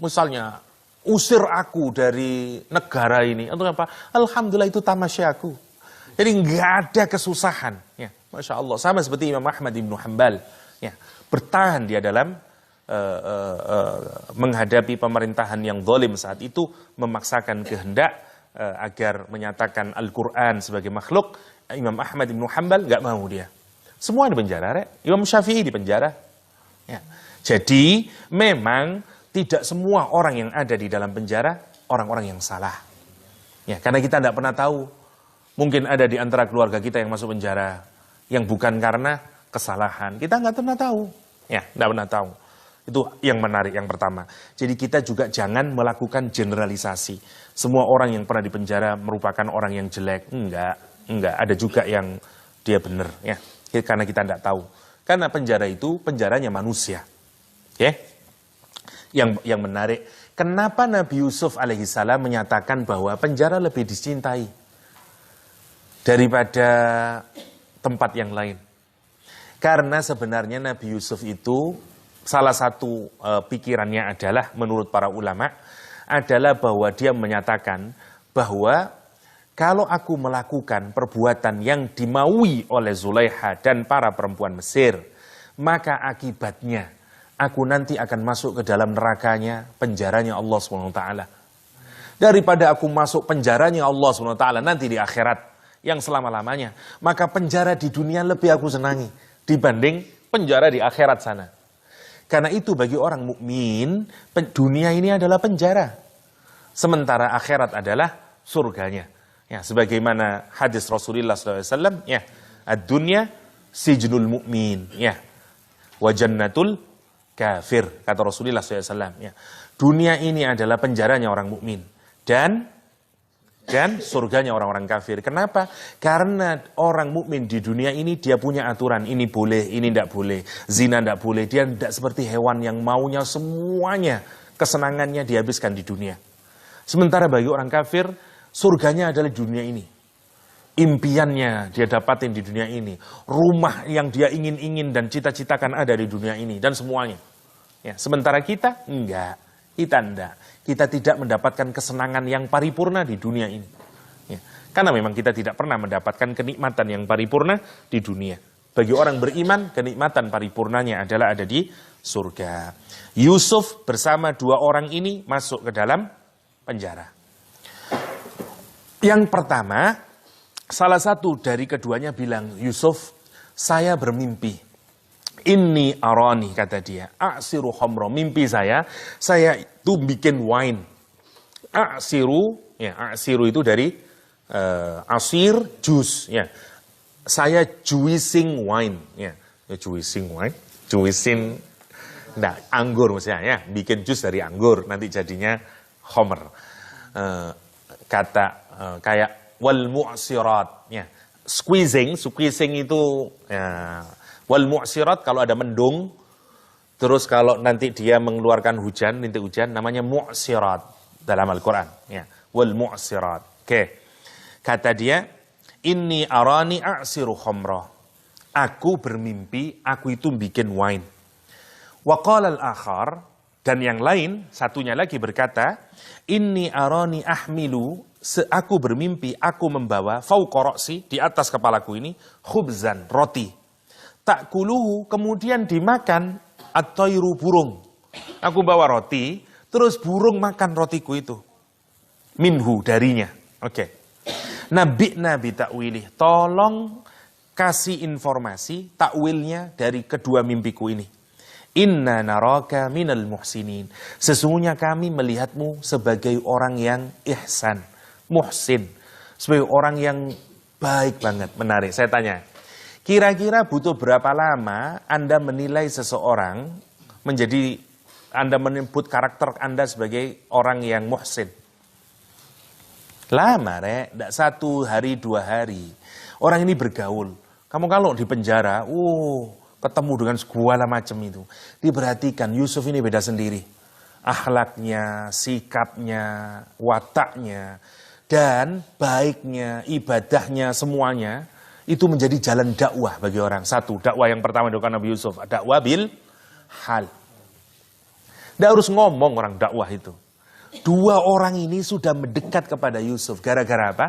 misalnya usir aku dari negara ini, atau apa? Alhamdulillah itu tamasyaku. Jadi nggak ada kesusahan. Ya, Masya Allah. Sama seperti Imam Ahmad bin Hanbal. Ya, bertahan dia dalam menghadapi pemerintahan yang zalim saat itu, memaksakan kehendak agar menyatakan Al-Quran sebagai makhluk. Imam Ahmad bin Hanbal nggak mau dia. Semua di penjara, Rek. Imam Syafi'i di penjara. Ya. Jadi memang tidak semua orang yang ada di dalam penjara orang-orang yang salah. Ya, karena kita tidak pernah tahu. Mungkin ada di antara keluarga kita yang masuk penjara yang bukan karena kesalahan. Kita nggak pernah tahu. Ya, nggak pernah tahu. Itu yang menarik yang pertama. Jadi kita juga jangan melakukan generalisasi. Semua orang yang pernah di penjara merupakan orang yang jelek. Enggak. Ada juga yang dia benar, ya. Karena kita tidak tahu. Karena penjara itu penjaranya manusia. Ya. Yang menarik, kenapa Nabi Yusuf alaihissalam menyatakan bahwa penjara lebih dicintai daripada tempat yang lain? Karena sebenarnya Nabi Yusuf itu salah satu pikirannya adalah, menurut para ulama, adalah bahwa dia menyatakan bahwa kalau aku melakukan perbuatan yang dimaui oleh Zulaiha dan para perempuan Mesir, maka akibatnya aku nanti akan masuk ke dalam nerakanya, penjaranya Allah SWT. Daripada aku masuk penjaranya Allah SWT nanti di akhirat yang selama-lamanya. Maka penjara di dunia lebih aku senangi dibanding penjara di akhirat sana. Karena itu bagi orang mukmin, dunia ini adalah penjara. Sementara akhirat adalah surganya. Ya, sebagaimana hadis Rasulullah SAW, ya, ad-dunya sijnul mu'min, ya, wa jannatul kafir, kata Rasulullah SAW. Ya. Dunia ini adalah penjaranya orang mukmin dan surganya orang-orang kafir. Kenapa? Karena orang mukmin di dunia ini dia punya aturan, ini boleh, ini tidak boleh, zina tidak boleh. Dia tidak seperti hewan yang maunya semuanya, kesenangannya dihabiskan di dunia. Sementara bagi orang kafir, surganya adalah dunia ini. Impiannya dia dapatin di dunia ini. Rumah yang dia ingin-ingin dan cita-citakan ada di dunia ini. Dan semuanya. Ya, sementara kita, enggak. Kita enggak. Kita tidak mendapatkan kesenangan yang paripurna di dunia ini. Ya, karena memang kita tidak pernah mendapatkan kenikmatan yang paripurna di dunia. Bagi orang beriman, kenikmatan paripurnanya adalah ada di surga. Yusuf bersama dua orang ini masuk ke dalam penjara. Yang pertama, salah satu dari keduanya bilang, Yusuf, saya bermimpi. Inni arani, kata dia, aksiru khamra, mimpi saya itu bikin wine. Aksiru itu dari asir, jus, ya. Saya juicing wine, ya. Juicing wine, anggur maksudnya, ya. Bikin jus dari anggur, nanti jadinya khamr. Kayak wal mu'sirat, ya. Squeezing itu, ya. Wal mu'sirat kalau ada mendung, terus kalau nanti dia mengeluarkan hujan, rintik hujan, namanya mu'sirat dalam Al-Quran. Ya. Wal mu'sirat. Oke. Kata dia, inni arani a'siru khamra. Aku bermimpi, aku itu bikin wine. Wa qala al-akhar, dan yang lain, satunya lagi berkata, inni arani ahmilu, aku bermimpi, aku membawa fauqa ra'si, di atas kepalaku ini, khubzan, roti. Ta'kuluhu, kemudian dimakan at-tayru, burung. Aku bawa roti, terus burung makan rotiku itu. Minhu, darinya. Oke. Nabi'na bi ta'wilih. Tolong kasih informasi takwilnya dari kedua mimpiku ini. Inna naraka minal muhsinin. Sesungguhnya kami melihatmu sebagai orang yang ihsan, muhsin. Sebagai orang yang baik banget. Menarik, saya tanya. Kira-kira butuh berapa lama Anda menilai seseorang menjadi, Anda menyebut karakter Anda sebagai orang yang muhsin? Lama, Rek. Tidak 1 hari, 2 hari. Orang ini bergaul. Kamu kalau di penjara, ketemu dengan segala macam itu. Diperhatikan, Yusuf ini beda sendiri. Akhlaknya, sikapnya, wataknya, dan baiknya, ibadahnya, semuanya. Itu menjadi jalan dakwah bagi orang. Satu, dakwah yang pertama dilakukan Nabi Yusuf. Dakwah bil hal. Tidak harus ngomong orang dakwah itu. Dua orang ini sudah mendekat kepada Yusuf. Gara-gara apa?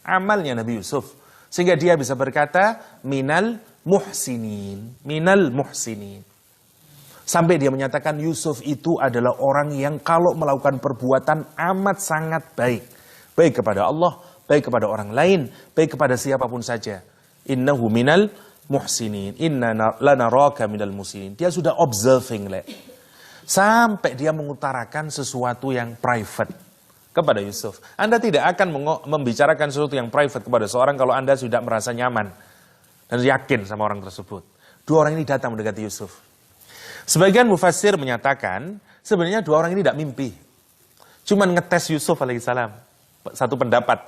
Amalnya Nabi Yusuf. Sehingga dia bisa berkata, minal muhsinin. Minal muhsinin. Sampai dia menyatakan Yusuf itu adalah orang yang kalau melakukan perbuatan amat sangat baik. Baik kepada Allah, baik kepada orang lain, baik kepada siapapun saja. Innahu minal muhsinin, inna lanaraka minal muhsinin. Dia sudah observing, sampai dia mengutarakan sesuatu yang private kepada Yusuf. Anda tidak akan membicarakan sesuatu yang private kepada seorang kalau Anda sudah merasa nyaman dan yakin sama orang tersebut. Dua orang ini datang mendekati Yusuf. Sebagian mufassir menyatakan sebenarnya dua orang ini tidak mimpi, cuman ngetes Yusuf alaihissalam. Satu pendapat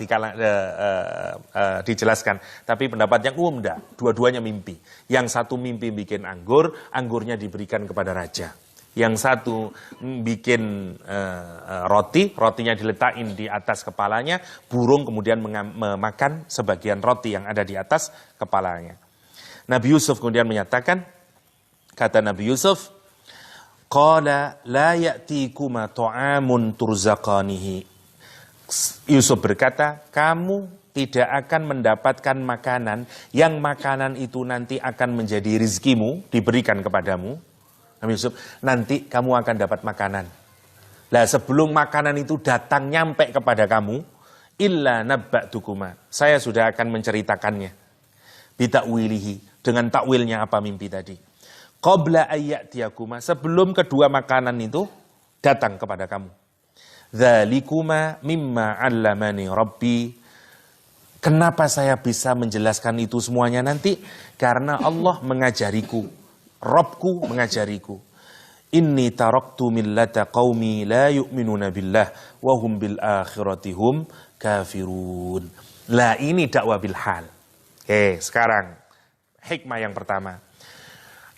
dijelaskan, tapi pendapat yang umum enggak, dua-duanya mimpi. Yang satu mimpi bikin anggur, anggurnya diberikan kepada raja. Yang satu bikin roti, rotinya diletakin di atas kepalanya, burung kemudian memakan sebagian roti yang ada di atas kepalanya. Nabi Yusuf kemudian menyatakan, kata Nabi Yusuf, qala la ya'tikuma ta'amun turzaqanihi. Yusuf berkata, kamu tidak akan mendapatkan makanan, yang makanan itu nanti akan menjadi rizkimu, diberikan kepadamu. Nabi Yusuf, nanti kamu akan dapat makanan. Lah sebelum makanan itu datang nyampe kepada kamu, illa nabba'tukuma, saya sudah akan menceritakannya. Bitakwilihi, dengan takwilnya apa mimpi tadi. Qabla ayyatiyakuma, sebelum kedua makanan itu datang kepada kamu. Dzalikuma mimma 'allamani rabbi. Kenapa saya bisa menjelaskan itu semuanya nanti? Karena Allah mengajariku, Rabbku mengajariku. Inni taraktu millata qaumi la yu'minuna billah wa hum bil akhirati hum kafirun. Lah ini dakwah bil hal. Oke, sekarang hikmah yang pertama.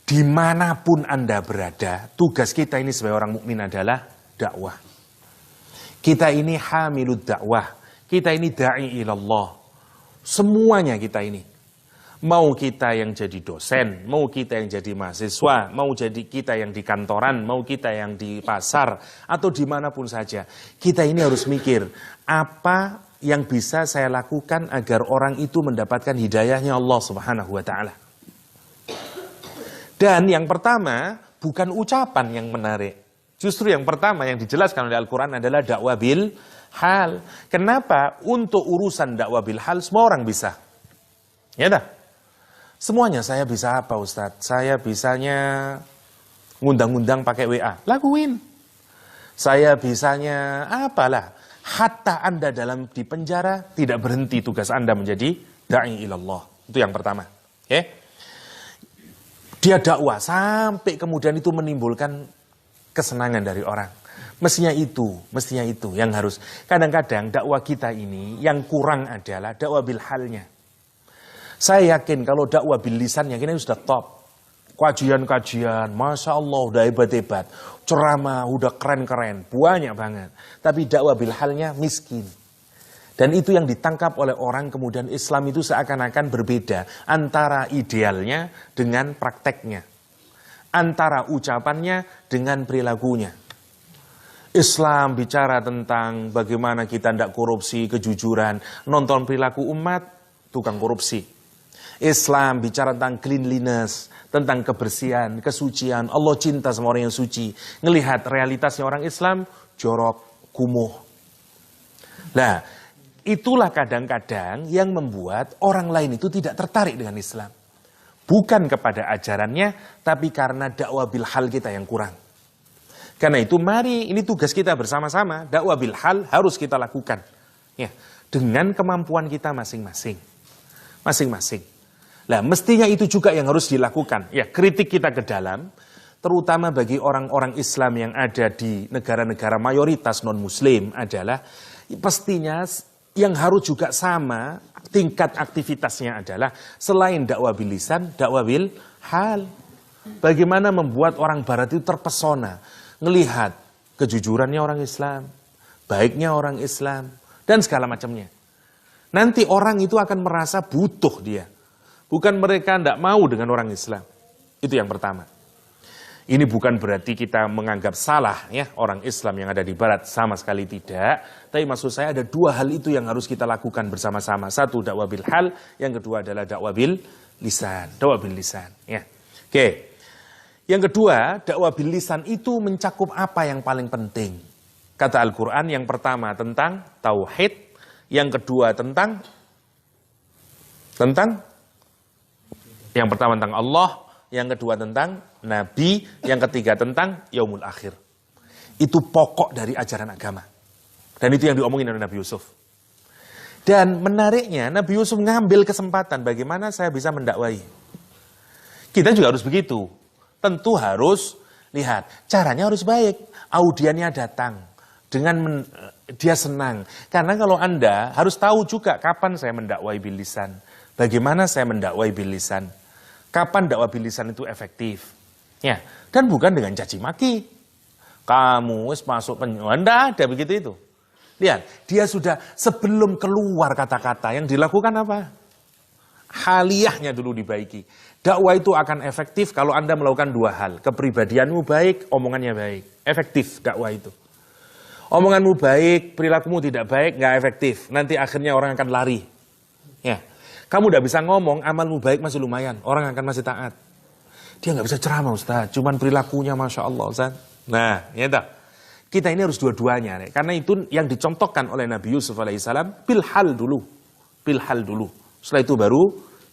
Dimanapun Anda berada, tugas kita ini sebagai orang mukmin adalah dakwah. Kita ini hamilud dakwah. Kita ini da'i ilallah. Semuanya kita ini. Mau kita yang jadi dosen, mau kita yang jadi mahasiswa, mau jadi kita yang di kantoran, mau kita yang di pasar, atau dimanapun saja. Kita ini harus mikir, apa yang bisa saya lakukan agar orang itu mendapatkan hidayahnya Allah Subhanahu wa ta'ala. Dan yang pertama, bukan ucapan yang menarik. Justru yang pertama yang dijelaskan oleh Al-Quran adalah dakwah bil hal. Kenapa? Untuk urusan dakwah bil hal semua orang bisa. Ya dah. Semuanya saya bisa apa Ustadz? Saya bisanya ngundang-ngundang pakai WA. Lakuin. Saya bisanya apalah. Hatta Anda di penjara tidak berhenti tugas Anda menjadi da'i ilallah. Itu yang pertama. Oke? Dia dakwah sampai kemudian itu menimbulkan kesenangan dari orang. Mestinya itu yang harus. Kadang-kadang dakwah kita ini yang kurang adalah dakwah bil halnya. Saya yakin kalau dakwah bil lisan yakin sudah top. Kajian-kajian, Masya Allah udah hebat-hebat. Ceramah udah keren-keren, banyak banget. Tapi dakwah bil halnya miskin. Dan itu yang ditangkap oleh orang, kemudian Islam itu seakan-akan berbeda antara idealnya dengan prakteknya. Antara ucapannya dengan perilakunya. Islam bicara tentang bagaimana kita tidak korupsi, kejujuran. Nonton perilaku umat, tukang korupsi. Islam bicara tentang cleanliness, tentang kebersihan, kesucian. Allah cinta sama orang yang suci. Ngelihat realitasnya orang Islam, jorok, kumuh. Nah, itulah kadang-kadang yang membuat orang lain itu tidak tertarik dengan Islam. Bukan kepada ajarannya, tapi karena dakwah bil hal kita yang kurang. Karena itu mari, ini tugas kita bersama-sama. Dakwah bil hal harus kita lakukan. Ya, dengan kemampuan kita masing-masing. Masing-masing. Nah, mestinya itu juga yang harus dilakukan. Ya, kritik kita ke dalam, terutama bagi orang-orang Islam yang ada di negara-negara mayoritas non-Muslim adalah, pastinya yang harus juga sama tingkat aktivitasnya adalah selain dakwah bil lisan, dakwah bil hal. Bagaimana membuat orang Barat itu terpesona, ngelihat kejujurannya orang Islam, baiknya orang Islam, dan segala macamnya. Nanti orang itu akan merasa butuh dia. Bukan mereka tidak mau dengan orang Islam. Itu yang pertama. Ini bukan berarti kita menganggap salah ya orang Islam yang ada di Barat, sama sekali tidak. Tapi maksud saya ada dua hal itu yang harus kita lakukan bersama-sama. Satu dakwah bil hal, yang kedua adalah dakwah bil lisan. Dakwah bil lisan. Ya. Oke. Yang kedua, dakwah bil lisan itu mencakup apa yang paling penting? Kata Al-Quran yang pertama tentang tauhid, yang kedua tentang yang pertama tentang Allah, yang kedua tentang Nabi, yang ketiga tentang Yaumul Akhir. Itu pokok dari ajaran agama. Dan itu yang diomongin oleh Nabi Yusuf. Dan menariknya, Nabi Yusuf ngambil kesempatan bagaimana saya bisa mendakwai. Kita juga harus begitu. Tentu harus lihat, caranya harus baik. Audiennya datang. Dia senang. Karena kalau Anda harus tahu juga kapan saya mendakwai bil lisan. Bagaimana saya mendakwai bil lisan. Kapan dakwah bil lisan itu efektif? Ya, dan bukan dengan caci maki. Kamu wis masuk Anda ada begitu itu. Lihat, dia sudah sebelum keluar kata-kata yang dilakukan apa? Haliyahnya dulu dibaiki. Dakwah itu akan efektif kalau Anda melakukan dua hal. Kepribadianmu baik, omongannya baik. Efektif dakwah itu. Omonganmu baik, perilakumu tidak baik, nggak efektif. Nanti akhirnya orang akan lari. Ya. Kamu udah bisa ngomong, amalmu baik masih lumayan. Orang akan masih taat. Dia nggak bisa ceramah Ustaz, cuman perilakunya Masya Allah Ustaz. Nah, ya tak. Kita ini harus dua-duanya. Karena itu yang dicontohkan oleh Nabi Yusuf alaihissalam, bilhal dulu. Bilhal dulu. Setelah itu baru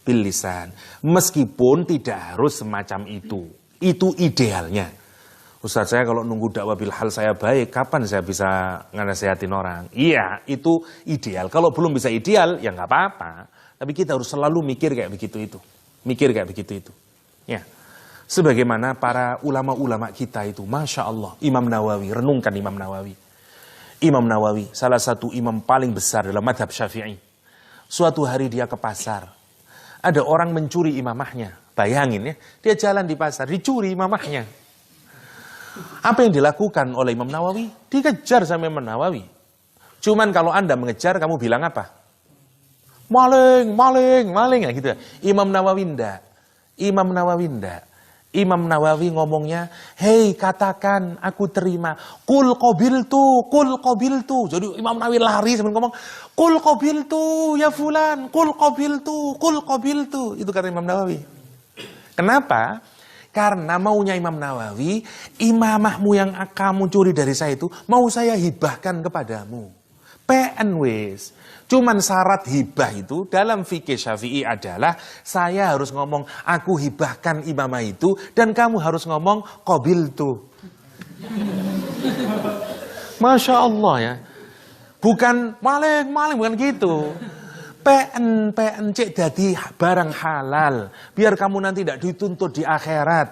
bil lisan. Meskipun tidak harus semacam itu. Itu idealnya. Ustaz, saya kalau nunggu dakwah bilhal saya baik, kapan saya bisa nasihatin orang? Iya, itu ideal. Kalau belum bisa ideal, ya nggak apa-apa. Tapi kita harus selalu mikir kayak begitu itu. Mikir kayak begitu itu. Ya. Sebagaimana para ulama-ulama kita itu, Masya Allah, Imam Nawawi, renungkan Imam Nawawi. Imam Nawawi, salah satu imam paling besar dalam madhab Syafi'i. Suatu hari dia ke pasar. Ada orang mencuri imamahnya. Bayangin ya, dia jalan di pasar, dicuri imamahnya. Apa yang dilakukan oleh Imam Nawawi? Dikejar sama Imam Nawawi. Cuman kalau Anda mengejar, kamu bilang apa? Maling, maling, maling. Ya, gitu. Imam Nawawi enggak. Imam Nawawi enggak. Imam Nawawi ngomongnya, hei katakan aku terima. Kul qabiltu, kul qabiltu. Jadi Imam Nawawi lari sambil ngomong, kul qabiltu ya fulan, kul qabiltu, kul qabiltu. Itu kata Imam Nawawi. Kenapa? Karena maunya Imam Nawawi, imamahmu yang kamu curi dari saya itu, mau saya hibahkan kepadamu. PN wis. Cuman syarat hibah itu dalam fikih Syafi'i adalah saya harus ngomong aku hibahkan imamah itu dan kamu harus ngomong qabiltu. Masya Allah ya. Bukan maling, maling bukan gitu. PN cek dadi barang halal. Biar kamu nanti tidak dituntut di akhirat.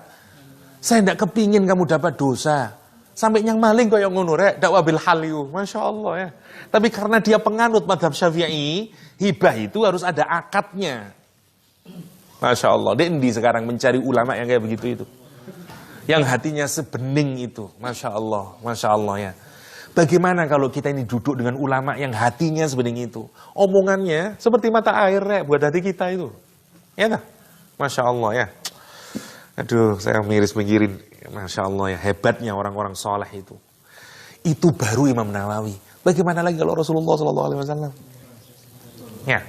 Saya tidak kepingin kamu dapat dosa. Sampai yang maling kok yang ngono rek, dakwah bil haliu. Masya Allah ya. Tapi karena dia penganut madhab Syafi'i, hibah itu harus ada akadnya. Masya Allah. Dendi sekarang mencari ulama yang kayak begitu itu. Yang hatinya sebening itu. Masya Allah. Masya Allah ya. Bagaimana kalau kita ini duduk dengan ulama yang hatinya sebening itu. Omongannya seperti mata air rek, buat hati kita itu. Ya tak? Masya Allah ya. Aduh, saya miris-mikirin. Masya Allah ya, hebatnya orang-orang soleh itu. Itu baru Imam Nawawi. Bagaimana lagi kalau Rasulullah SAW? Ya,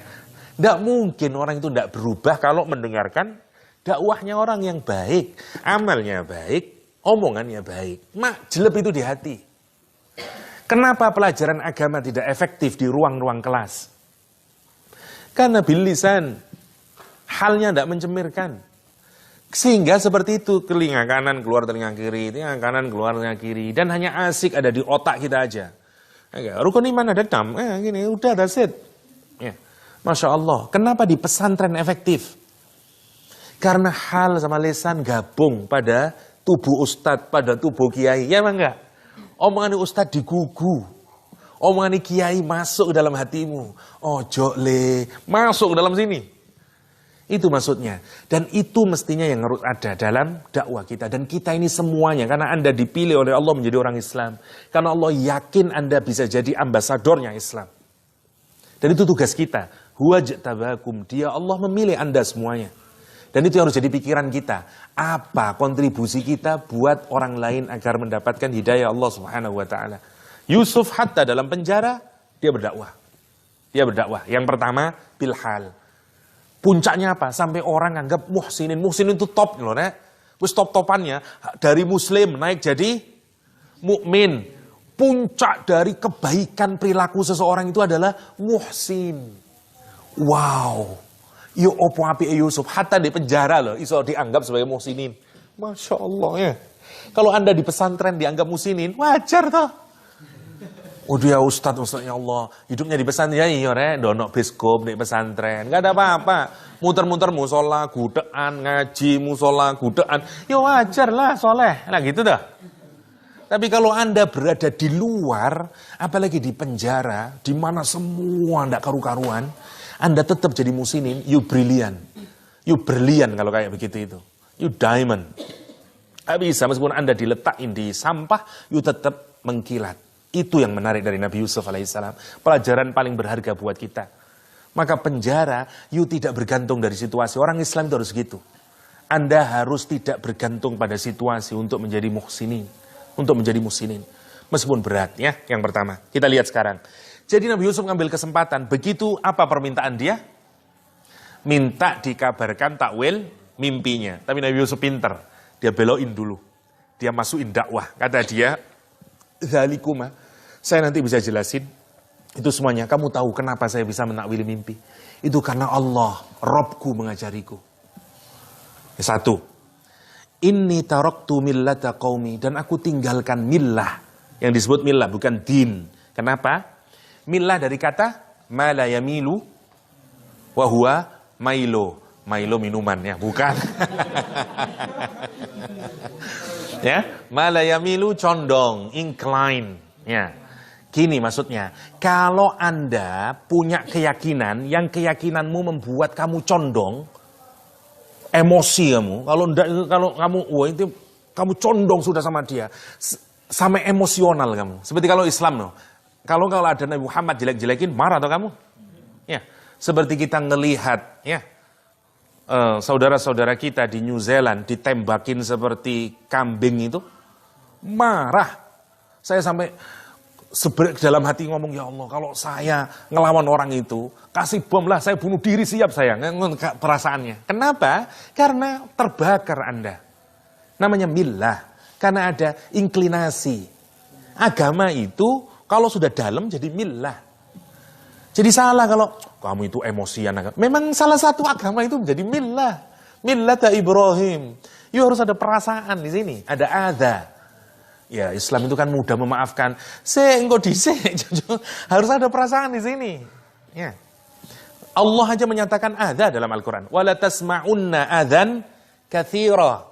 tidak mungkin orang itu tidak berubah kalau mendengarkan dakwahnya orang yang baik. Amalnya baik, omongannya baik. Mak, jelek itu di hati. Kenapa pelajaran agama tidak efektif di ruang-ruang kelas? Karena bil lisan, halnya tidak mencemirkan. Sehingga seperti itu, telinga kanan keluar telinga kiri, telinga kanan keluar telinga kiri. Dan hanya asik ada di otak kita aja. Rukun iman ada dam, gini, udah that's it. Ya. Masya Allah, kenapa di pesantren efektif? Karena hal sama lisan gabung pada tubuh ustadz, pada tubuh kiai. Ya emang enggak? Omongan ustadz digugu. Omongan kiai masuk ke dalam hatimu. Ojo le, masuk ke dalam sini. Itu maksudnya. Dan itu mestinya yang harus ada dalam dakwah kita. Dan kita ini semuanya. Karena Anda dipilih oleh Allah menjadi orang Islam. Karena Allah yakin Anda bisa jadi ambasadornya Islam. Dan itu tugas kita. Huwajtabakum. Dia Allah memilih Anda semuanya. Dan itu yang harus jadi pikiran kita. Apa kontribusi kita buat orang lain agar mendapatkan hidayah Allah Subhanahu wa ta'ala. Yusuf hatta dalam penjara, dia berdakwah. Dia berdakwah. Yang pertama, bilhal. Puncaknya apa? Sampai orang anggap muhsinin. Muhsinin itu top loh, Nek. Terus top-topannya dari muslim naik jadi mukmin. Puncak dari kebaikan perilaku seseorang itu adalah muhsin. Wow. Yo opo api Yusuf hatta di penjara loh iso dianggap sebagai muhsinin. Masya Allah ya. Kalau Anda di pesantren dianggap muhsinin, wajar toh. Oh dia ustadznya Allah, hidupnya di pesantren, ya iya rek, donok biskop di pesantren, nggak ada apa-apa, muter-muter musola, gudean, ngaji, musola, gudean, ya wajar lah soleh, nah gitu dah. Tapi kalau Anda berada di luar, apalagi di penjara, di mana semua ndak karu-karuan, Anda tetap jadi musinin, you brilliant, kalau kayak begitu itu, you diamond. Gak bisa, meskipun Anda diletakin di sampah, you tetap mengkilat. Itu yang menarik dari Nabi Yusuf alaihissalam. Pelajaran paling berharga buat kita. Maka penjara, you tidak bergantung dari situasi. Orang Islam itu harus gitu. Anda harus tidak bergantung pada situasi untuk menjadi muhsinin. Untuk menjadi muhsinin. Meskipun berat ya, yang pertama. Kita lihat sekarang. Jadi Nabi Yusuf ngambil kesempatan. Begitu apa permintaan dia? Minta dikabarkan takwil mimpinya. Tapi Nabi Yusuf pinter. Dia beloin dulu. Dia masukin dakwah. Kata dia, Dzalikuma. Saya nanti bisa jelasin itu semuanya. Kamu tahu kenapa saya bisa menakwili mimpi? Itu karena Allah, Rabbku mengajariku. Satu, inni taraktu millata qaumi, dan aku tinggalkan millah. Yang disebut millah bukan din. Kenapa? Millah dari kata ma la yamilu wa huwa mailo. Mailo minuman ya, bukan. Ya, ma la yamilu condong, incline. Ya. Gini maksudnya, kalau Anda punya keyakinan yang keyakinanmu membuat kamu condong, emosi kamu, kalau kamu wah itu kamu condong sudah sama dia, sampai emosional kamu. Seperti kalau Islam loh. Kalau ada Nabi Muhammad jelek-jelekin, marah atau kamu? Ya, seperti kita ngelihat ya saudara-saudara kita di New Zealand ditembakin seperti kambing itu, marah. Saya sampai dalam hati ngomong, ya Allah, kalau saya ngelawan orang itu, kasih bom lah, saya bunuh diri, siap saya. Perasaannya. Kenapa? Karena terbakar Anda. Namanya millah. Karena ada inklinasi. Agama itu, kalau sudah dalam jadi millah. Jadi salah kalau, kamu itu emosian. Memang salah satu agama itu menjadi millah. Millata Ibrahim. You harus ada perasaan di sini. Ada adha. Ya, Islam itu kan mudah memaafkan. Harus ada perasaan di sini. Ya. Allah aja menyatakan adza dalam Al-Quran. Wala tasma'unna adzan katsira.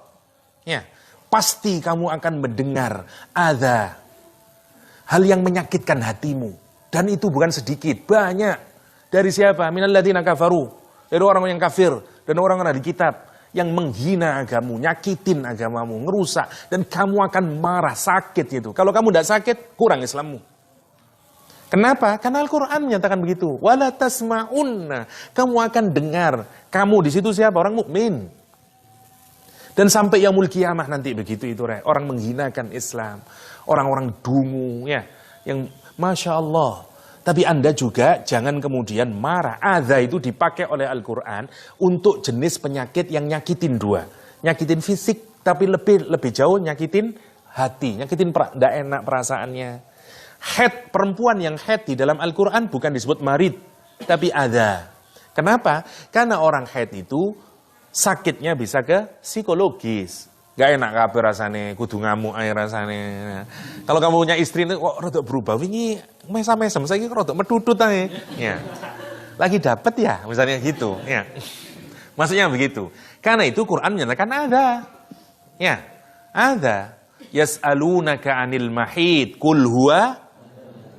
Ya. Pasti kamu akan mendengar adza. Hal yang menyakitkan hatimu. Dan itu bukan sedikit, banyak. Dari siapa? Minal ladzina kafaru. Dari orang yang kafir dan orang-orang di kitab. Yang menghina agamamu, nyakitin agamamu, ngerusak. Dan kamu akan marah, sakit itu. Kalau kamu tidak sakit, kurang Islammu. Kenapa? Karena Al-Quran menyatakan begitu. Wala tasma'unna. Kamu akan dengar. Kamu di situ siapa? Orang mukmin. Dan sampai yaumul qiyamah nanti begitu itu. Orang menghinakan Islam. Orang-orang dungu. Ya, yang Masya Allah. Tapi Anda juga jangan kemudian marah. Adza itu dipakai oleh Al-Quran untuk jenis penyakit yang nyakitin dua. Nyakitin fisik, tapi lebih jauh nyakitin hati. Nyakitin tidak enak perasaannya. Haid, perempuan yang haid di dalam Al-Quran bukan disebut marid, tapi adza. Kenapa? Karena orang haid itu sakitnya bisa ke psikologis. Gak enak kabeh rasane, kudu ngamuk ae rasane. Kalau kamu punya istri kok rada berubah, wingi mesam-mesem, saiki rada medudut ae. Ya. Lagi dapat ya, misalnya gitu, ya. Maksudnya begitu. Karena itu Quran menyatakan ada. Ya. Ada. Yas'alunaka 'anil mahid, qul huwa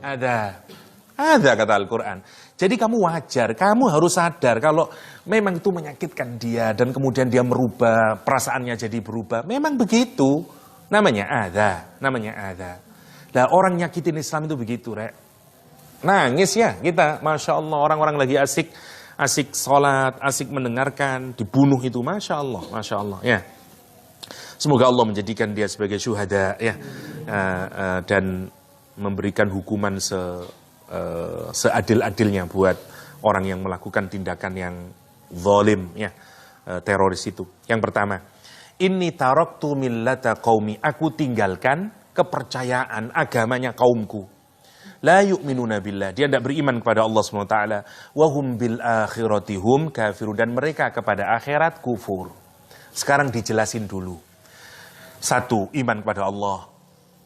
ada. Ada kata Al-Quran. Jadi kamu wajar, kamu harus sadar kalau memang itu menyakitkan dia dan kemudian dia merubah, perasaannya jadi berubah. Memang begitu. Namanya ada, namanya ada. Nah, orang nyakitin Islam itu begitu, Rek. Nangis ya kita, Masya Allah, orang-orang lagi asik sholat, asik mendengarkan, dibunuh itu, Masya Allah, ya. Semoga Allah menjadikan dia sebagai syuhada, ya, dan memberikan hukuman seadil-adilnya buat orang yang melakukan tindakan yang zalim, ya, teroris itu. Yang pertama, inni taraktu millata qaumi, aku tinggalkan kepercayaan agamanya kaumku. La yu'minuna billah, dia tidak beriman kepada Allah SWT. Wa hum bil akhirati hum kafirun, dan mereka kepada akhirat kufur. Sekarang dijelasin dulu. Satu, iman kepada Allah.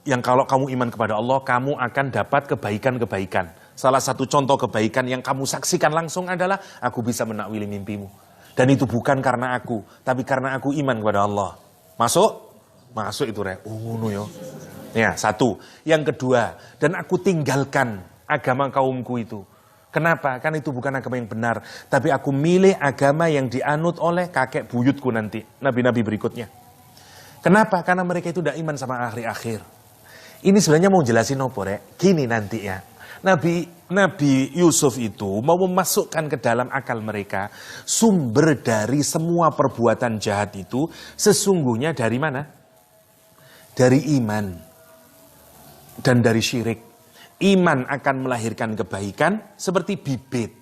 Yang kalau kamu iman kepada Allah, kamu akan dapat kebaikan-kebaikan. Salah satu contoh kebaikan yang kamu saksikan langsung adalah, aku bisa menakwili mimpimu. Dan itu bukan karena aku, tapi karena aku iman kepada Allah. Masuk? Masuk itu, Rek. Yo. Ya, satu. Yang kedua, dan aku tinggalkan agama kaumku itu. Kenapa? Kan itu bukan agama yang benar. Tapi aku milih agama yang dianut oleh kakek buyutku nanti. Nabi-nabi berikutnya. Kenapa? Karena mereka itu tidak iman sama akhir-akhir. Ini sebenarnya mau jelasin apa, Rek? Gini nanti ya. Nabi Yusuf itu mau memasukkan ke dalam akal mereka sumber dari semua perbuatan jahat itu sesungguhnya dari mana? Dari iman dan dari syirik. Iman akan melahirkan kebaikan seperti bibit.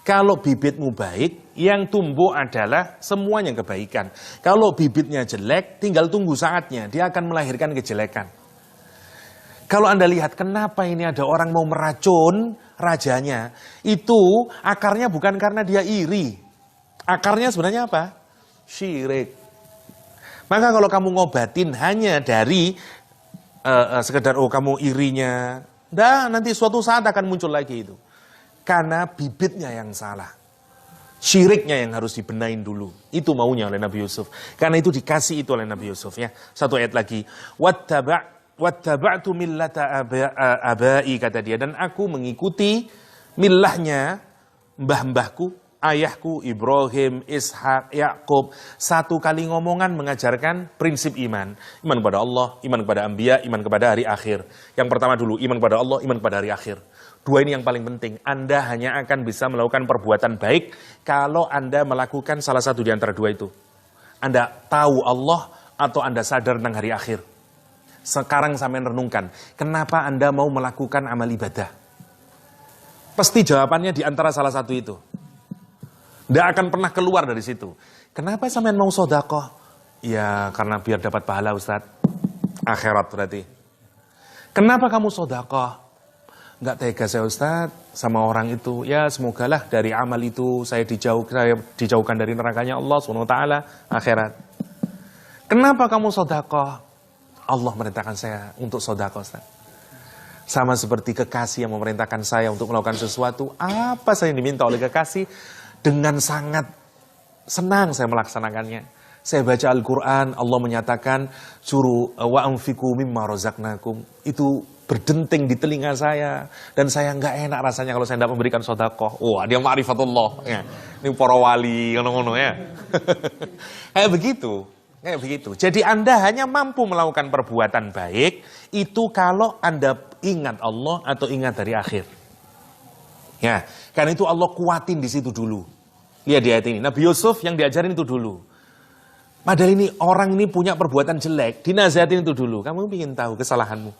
Kalau bibitmu baik, yang tumbuh adalah semuanya kebaikan. Kalau bibitnya jelek, tinggal tunggu saatnya, dia akan melahirkan kejelekan. Kalau Anda lihat kenapa ini ada orang mau meracun rajanya, itu akarnya bukan karena dia iri. Akarnya sebenarnya apa? Syirik. Maka kalau kamu ngobatin hanya dari sekedar kamu irinya, nanti suatu saat akan muncul lagi itu. Karena bibitnya yang salah. Syiriknya yang harus dibenain dulu. Itu maunya oleh Nabi Yusuf. Karena itu dikasih itu oleh Nabi Yusuf ya. Satu ayat lagi. Wattaba'tu millata abai, kata dia. Dan aku mengikuti millahnya mbah-mbahku, ayahku, Ibrahim, Ishak, Yakub. Satu kali ngomongan mengajarkan prinsip iman. Iman kepada Allah, iman kepada anbiya, iman kepada hari akhir. Yang pertama dulu, iman kepada Allah, iman kepada hari akhir. Dua ini yang paling penting. Anda hanya akan bisa melakukan perbuatan baik kalau Anda melakukan salah satu di antara dua itu. Anda tahu Allah atau Anda sadar tentang hari akhir. Sekarang sampai renungkan, kenapa Anda mau melakukan amal ibadah? Pasti jawabannya di antara salah satu itu. Tidak akan pernah keluar dari situ. Kenapa sampean mau sedekah? Ya karena biar dapat pahala, Ustaz. Akhirat berarti. Kenapa kamu sedekah? Nggak tega saya, Ustaz, sama orang itu. Ya semogalah dari amal itu saya dijauhkan dari nerakanya Allah SWT, akhirat. Kenapa kamu sedekah? Allah merintahkan saya untuk sedekah, Ustaz. Sama seperti kekasih yang memerintahkan saya untuk melakukan sesuatu. Apa saya yang diminta oleh kekasih? Dengan sangat senang saya melaksanakannya. Saya baca Al-Quran, Allah menyatakan, suruh wa anfiqu mimma razaqnakum. Itu berdenting di telinga saya. Dan saya nggak enak rasanya kalau saya tidak memberikan sedekah. Wah, dia ma'rifatullah. Ya. Ini para wali, ngono-ngono ya. Kayak begitu. Kayak begitu. Jadi Anda hanya mampu melakukan perbuatan baik, itu kalau Anda ingat Allah atau ingat dari akhir. Ya, karena itu Allah kuatin di situ dulu. Lihat di ayat ini, Nabi Yusuf yang diajarin itu dulu. Padahal ini orang ini punya perbuatan jelek, dinasihatin itu dulu. Kamu ingin tahu kesalahanmu.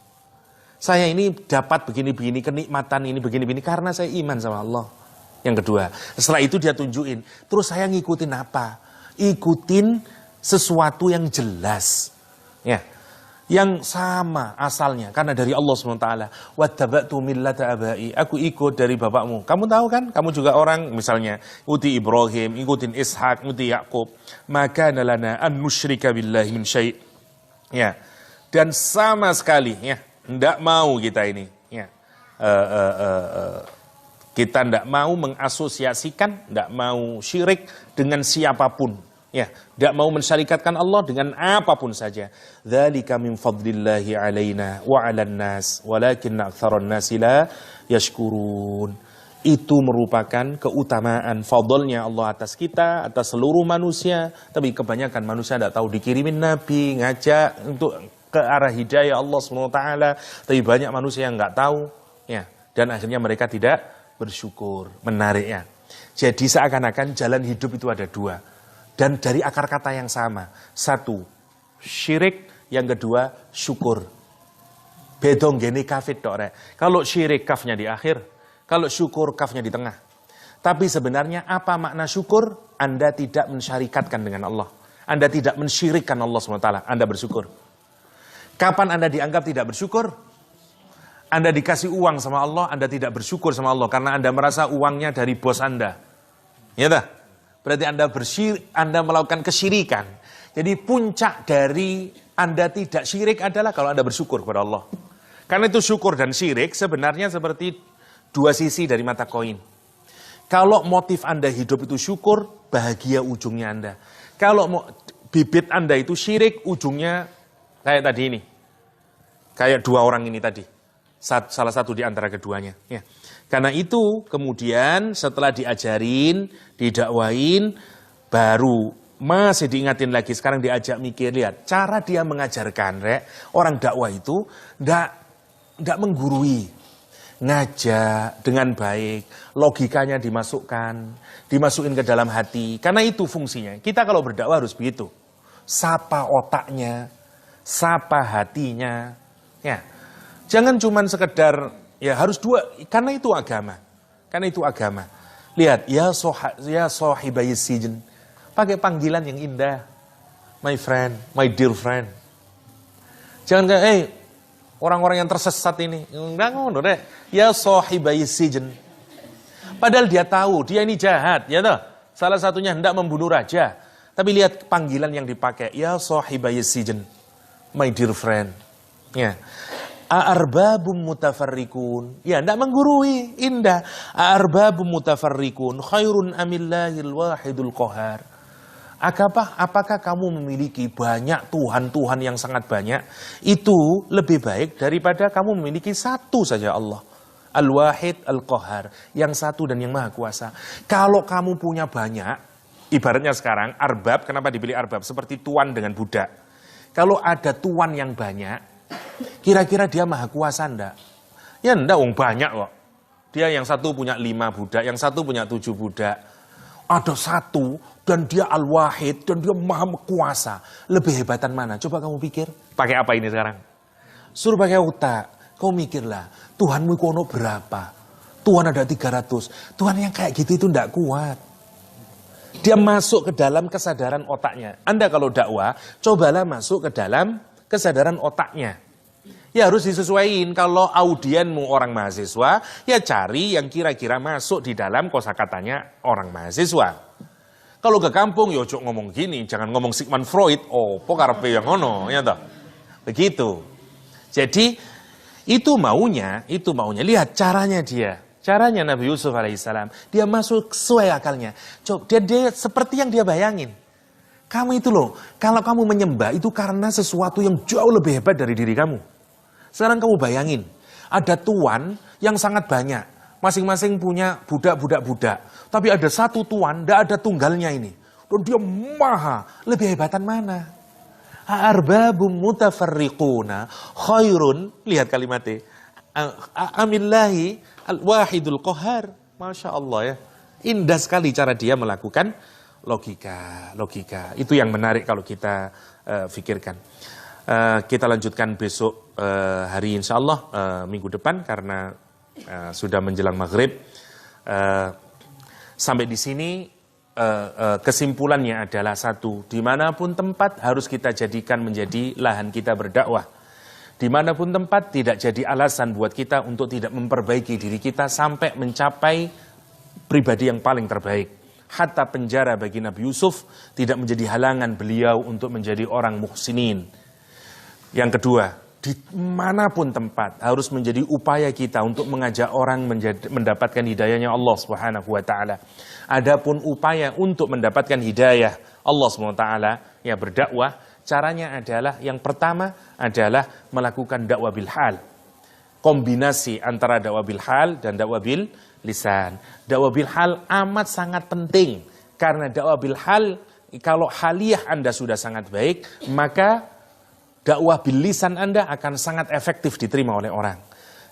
Saya ini dapat begini-begini, kenikmatan ini begini-begini karena saya iman sama Allah. Yang kedua, setelah itu dia tunjukin. Terus saya ngikutin apa? Ikutin sesuatu yang jelas. Ya. Yang sama asalnya karena dari Allah SWT. Wattaba'tu millata abai, aku ikut dari bapakmu. Kamu tahu kan, kamu juga orang misalnya ikuti Ibrahim, ikutin Ishak, ikuti Yakub. Maka lana an nusyrika billahi min syai'. Ya. Dan sama sekali ya, enggak mau kita ini ya. Kita enggak mau mengasosiasikan, enggak mau syirik dengan siapapun. Ya, tidak mau mensyarikatkan Allah dengan apapun saja. Dzalika min fadlillahi alaina wa 'alan nas, walakinna aktsaran nasi la yashkurun. Itu merupakan keutamaan fadlnya Allah atas kita, atas seluruh manusia, tapi kebanyakan manusia tidak tahu. Dikirimin nabi, ngajak untuk ke arah hidayah Allah SWT, tapi banyak manusia yang nggak tahu, ya, dan akhirnya mereka tidak bersyukur. Menarik ya. Jadi seakan-akan jalan hidup itu ada dua. Dan dari akar kata yang sama. Satu, syirik. Yang kedua, syukur. Bedong geni kafit dok, rek. Kalau syirik kafnya di akhir, kalau syukur kafnya di tengah. Tapi sebenarnya apa makna syukur? Anda tidak mensyarikatkan dengan Allah. Anda tidak mensyirikkan Allah SWT. Anda bersyukur. Kapan Anda dianggap tidak bersyukur? Anda dikasih uang sama Allah, Anda tidak bersyukur sama Allah. Karena Anda merasa uangnya dari bos Anda. Ya tak? Berarti Anda melakukan kesyirikan. Jadi puncak dari Anda tidak syirik adalah kalau Anda bersyukur kepada Allah. Karena itu syukur dan syirik sebenarnya seperti dua sisi dari mata koin. Kalau motif Anda hidup itu syukur, bahagia ujungnya Anda. Kalau bibit Anda itu syirik, ujungnya kayak tadi ini. Kayak dua orang ini tadi. Salah satu di antara keduanya. Ya. Karena itu kemudian setelah diajarin, didakwain, baru masih diingatin lagi. Sekarang diajak mikir, lihat cara dia mengajarkan, rek. Orang dakwah itu ndak menggurui, ngajak dengan baik, logikanya dimasukin ke dalam hati. Karena itu fungsinya. Kita kalau berdakwah harus begitu. Sapa otaknya, sapa hatinya, ya. Jangan cuman sekedar, ya harus dua, karena itu agama. Karena itu agama. Lihat, ya sahibai sijn. Pakai panggilan yang indah. My friend, my dear friend. Jangan kayak, Orang-orang yang tersesat ini. Enggak ngono deh. Ya sahibai sijn. Padahal dia tahu, dia ini jahat. Ya toh? Salah satunya hendak membunuh raja. Tapi lihat panggilan yang dipakai. Ya sahibai sijn. My dear friend. Ya. A'arbabum mutafarrikun. Ya, hendak menggurui. Indah. A'arbabum mutafarrikun. Khairun amillahil wahidul qahar. Apakah kamu memiliki banyak Tuhan-Tuhan yang sangat banyak? Itu lebih baik daripada kamu memiliki satu saja Allah. Al-Wahid, Al-Qahar. Yang satu dan yang maha kuasa. Kalau kamu punya banyak, ibaratnya sekarang, arbab, kenapa dipilih arbab? Seperti tuan dengan budak. Kalau ada tuan yang banyak, kira-kira dia maha kuasa enggak? Ya enggak, banyak kok. Dia yang satu punya 5 budak, yang satu punya 7 budak. Ada satu, dan dia al-wahid, dan dia maha kuasa. Lebih hebatan mana? Coba kamu pikir. Pakai apa ini sekarang? Suruh pakai otak. Kau mikirlah, Tuhanmu kono berapa? Tuhan ada 300. Tuhan yang kayak gitu itu enggak kuat. Dia masuk ke dalam kesadaran otaknya. Anda kalau dakwah, cobalah masuk ke dalam kesadaran otaknya. Ya harus disesuaikan. Kalau audienmu orang mahasiswa, ya cari yang kira-kira masuk di dalam kosakatanya orang mahasiswa. Kalau ke kampung, ya ojo ngomong gini, jangan ngomong Sigmund Freud, karepe yang ngono, ya toh. Begitu. Jadi itu maunya, lihat caranya dia. Caranya Nabi Yusuf alaihissalam, dia masuk sesuai akalnya. Coba dia seperti yang dia bayangin. Kamu itu loh, kalau kamu menyembah itu karena sesuatu yang jauh lebih hebat dari diri kamu. Sekarang kamu bayangin, ada tuan yang sangat banyak. Masing-masing punya budak-budak. Tapi ada satu tuan, tidak ada tunggalnya ini. Dan dia maha, lebih hebatan mana? Arbabum mutafarriquna khairun, lihat kalimatnya. Amillahi al-wahidul qahar. Masya Allah ya. Indah sekali cara dia melakukan logika. Itu yang menarik kalau kita pikirkan. Kita lanjutkan besok hari insya Allah minggu depan karena sudah menjelang maghrib. Sampai di sini kesimpulannya adalah satu, dimanapun tempat harus kita jadikan menjadi lahan kita berdakwah. Dimanapun tempat tidak jadi alasan buat kita untuk tidak memperbaiki diri kita sampai mencapai pribadi yang paling terbaik. Hatta penjara bagi Nabi Yusuf tidak menjadi halangan beliau untuk menjadi orang muhsinin. Yang kedua, dimanapun tempat harus menjadi upaya kita untuk mengajak orang mendapatkan hidayahnya Allah Subhanahu wa ta'ala. Adapun upaya untuk mendapatkan hidayah Allah Subhanahu wa ta'ala, ya berdakwah, caranya adalah yang pertama adalah melakukan dakwah bil hal. Kombinasi antara dakwah bil hal dan dakwah bil lisan. Dakwah bil hal amat sangat penting. Karena dakwah bil hal, kalau haliyah Anda sudah sangat baik, maka dakwah bil lisan Anda akan sangat efektif diterima oleh orang.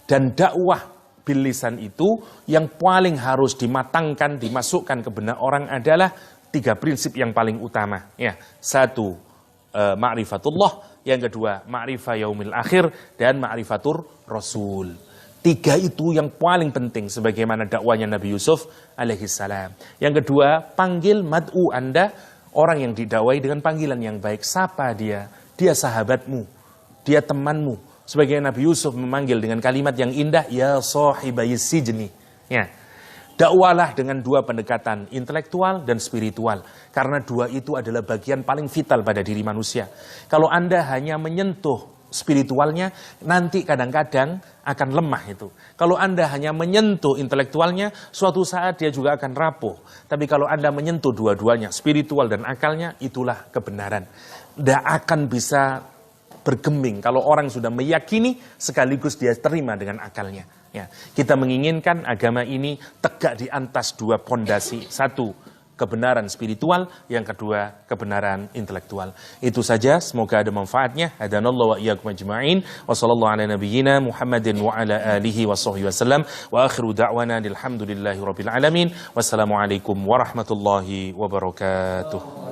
Dan dakwah bil lisan itu yang paling harus dimatangkan, dimasukkan ke benak orang adalah 3 prinsip yang paling utama. Ya, 1, ma'rifatullah. Yang kedua, ma'rifah yaumil akhir. Dan ma'rifatur rasul. 3 itu yang paling penting sebagaimana dakwanya Nabi Yusuf alaihissalam. Yang kedua, panggil mad'u Anda, orang yang didakwai dengan panggilan yang baik. Sapa dia? Dia sahabatmu, dia temanmu. Sebagaimana Nabi Yusuf memanggil dengan kalimat yang indah, ya sahibayis sijni. Ya. Dakwalah dengan 2 pendekatan, intelektual dan spiritual. Karena 2 itu adalah bagian paling vital pada diri manusia. Kalau Anda hanya menyentuh spiritualnya, nanti kadang-kadang akan lemah itu. Kalau Anda hanya menyentuh intelektualnya, suatu saat dia juga akan rapuh. Tapi kalau Anda menyentuh dua-duanya, spiritual dan akalnya, itulah kebenaran. Tidak akan bisa bergeming kalau orang sudah meyakini sekaligus dia terima dengan akalnya. Ya, kita menginginkan agama ini tegak di atas 2 pondasi. 1, kebenaran spiritual. Yang kedua, kebenaran intelektual. Itu saja, semoga ada manfaatnya. Hadanallahu wa iyyakum ajma'in. Wa sallallahu ala nabiyyina Muhammadin wa ala alihi wa sahbihi wasallam. Wa akhiru da'wana alhamdulillahi rabbil alamin. Wassalamualaikum warahmatullahi wabarakatuh.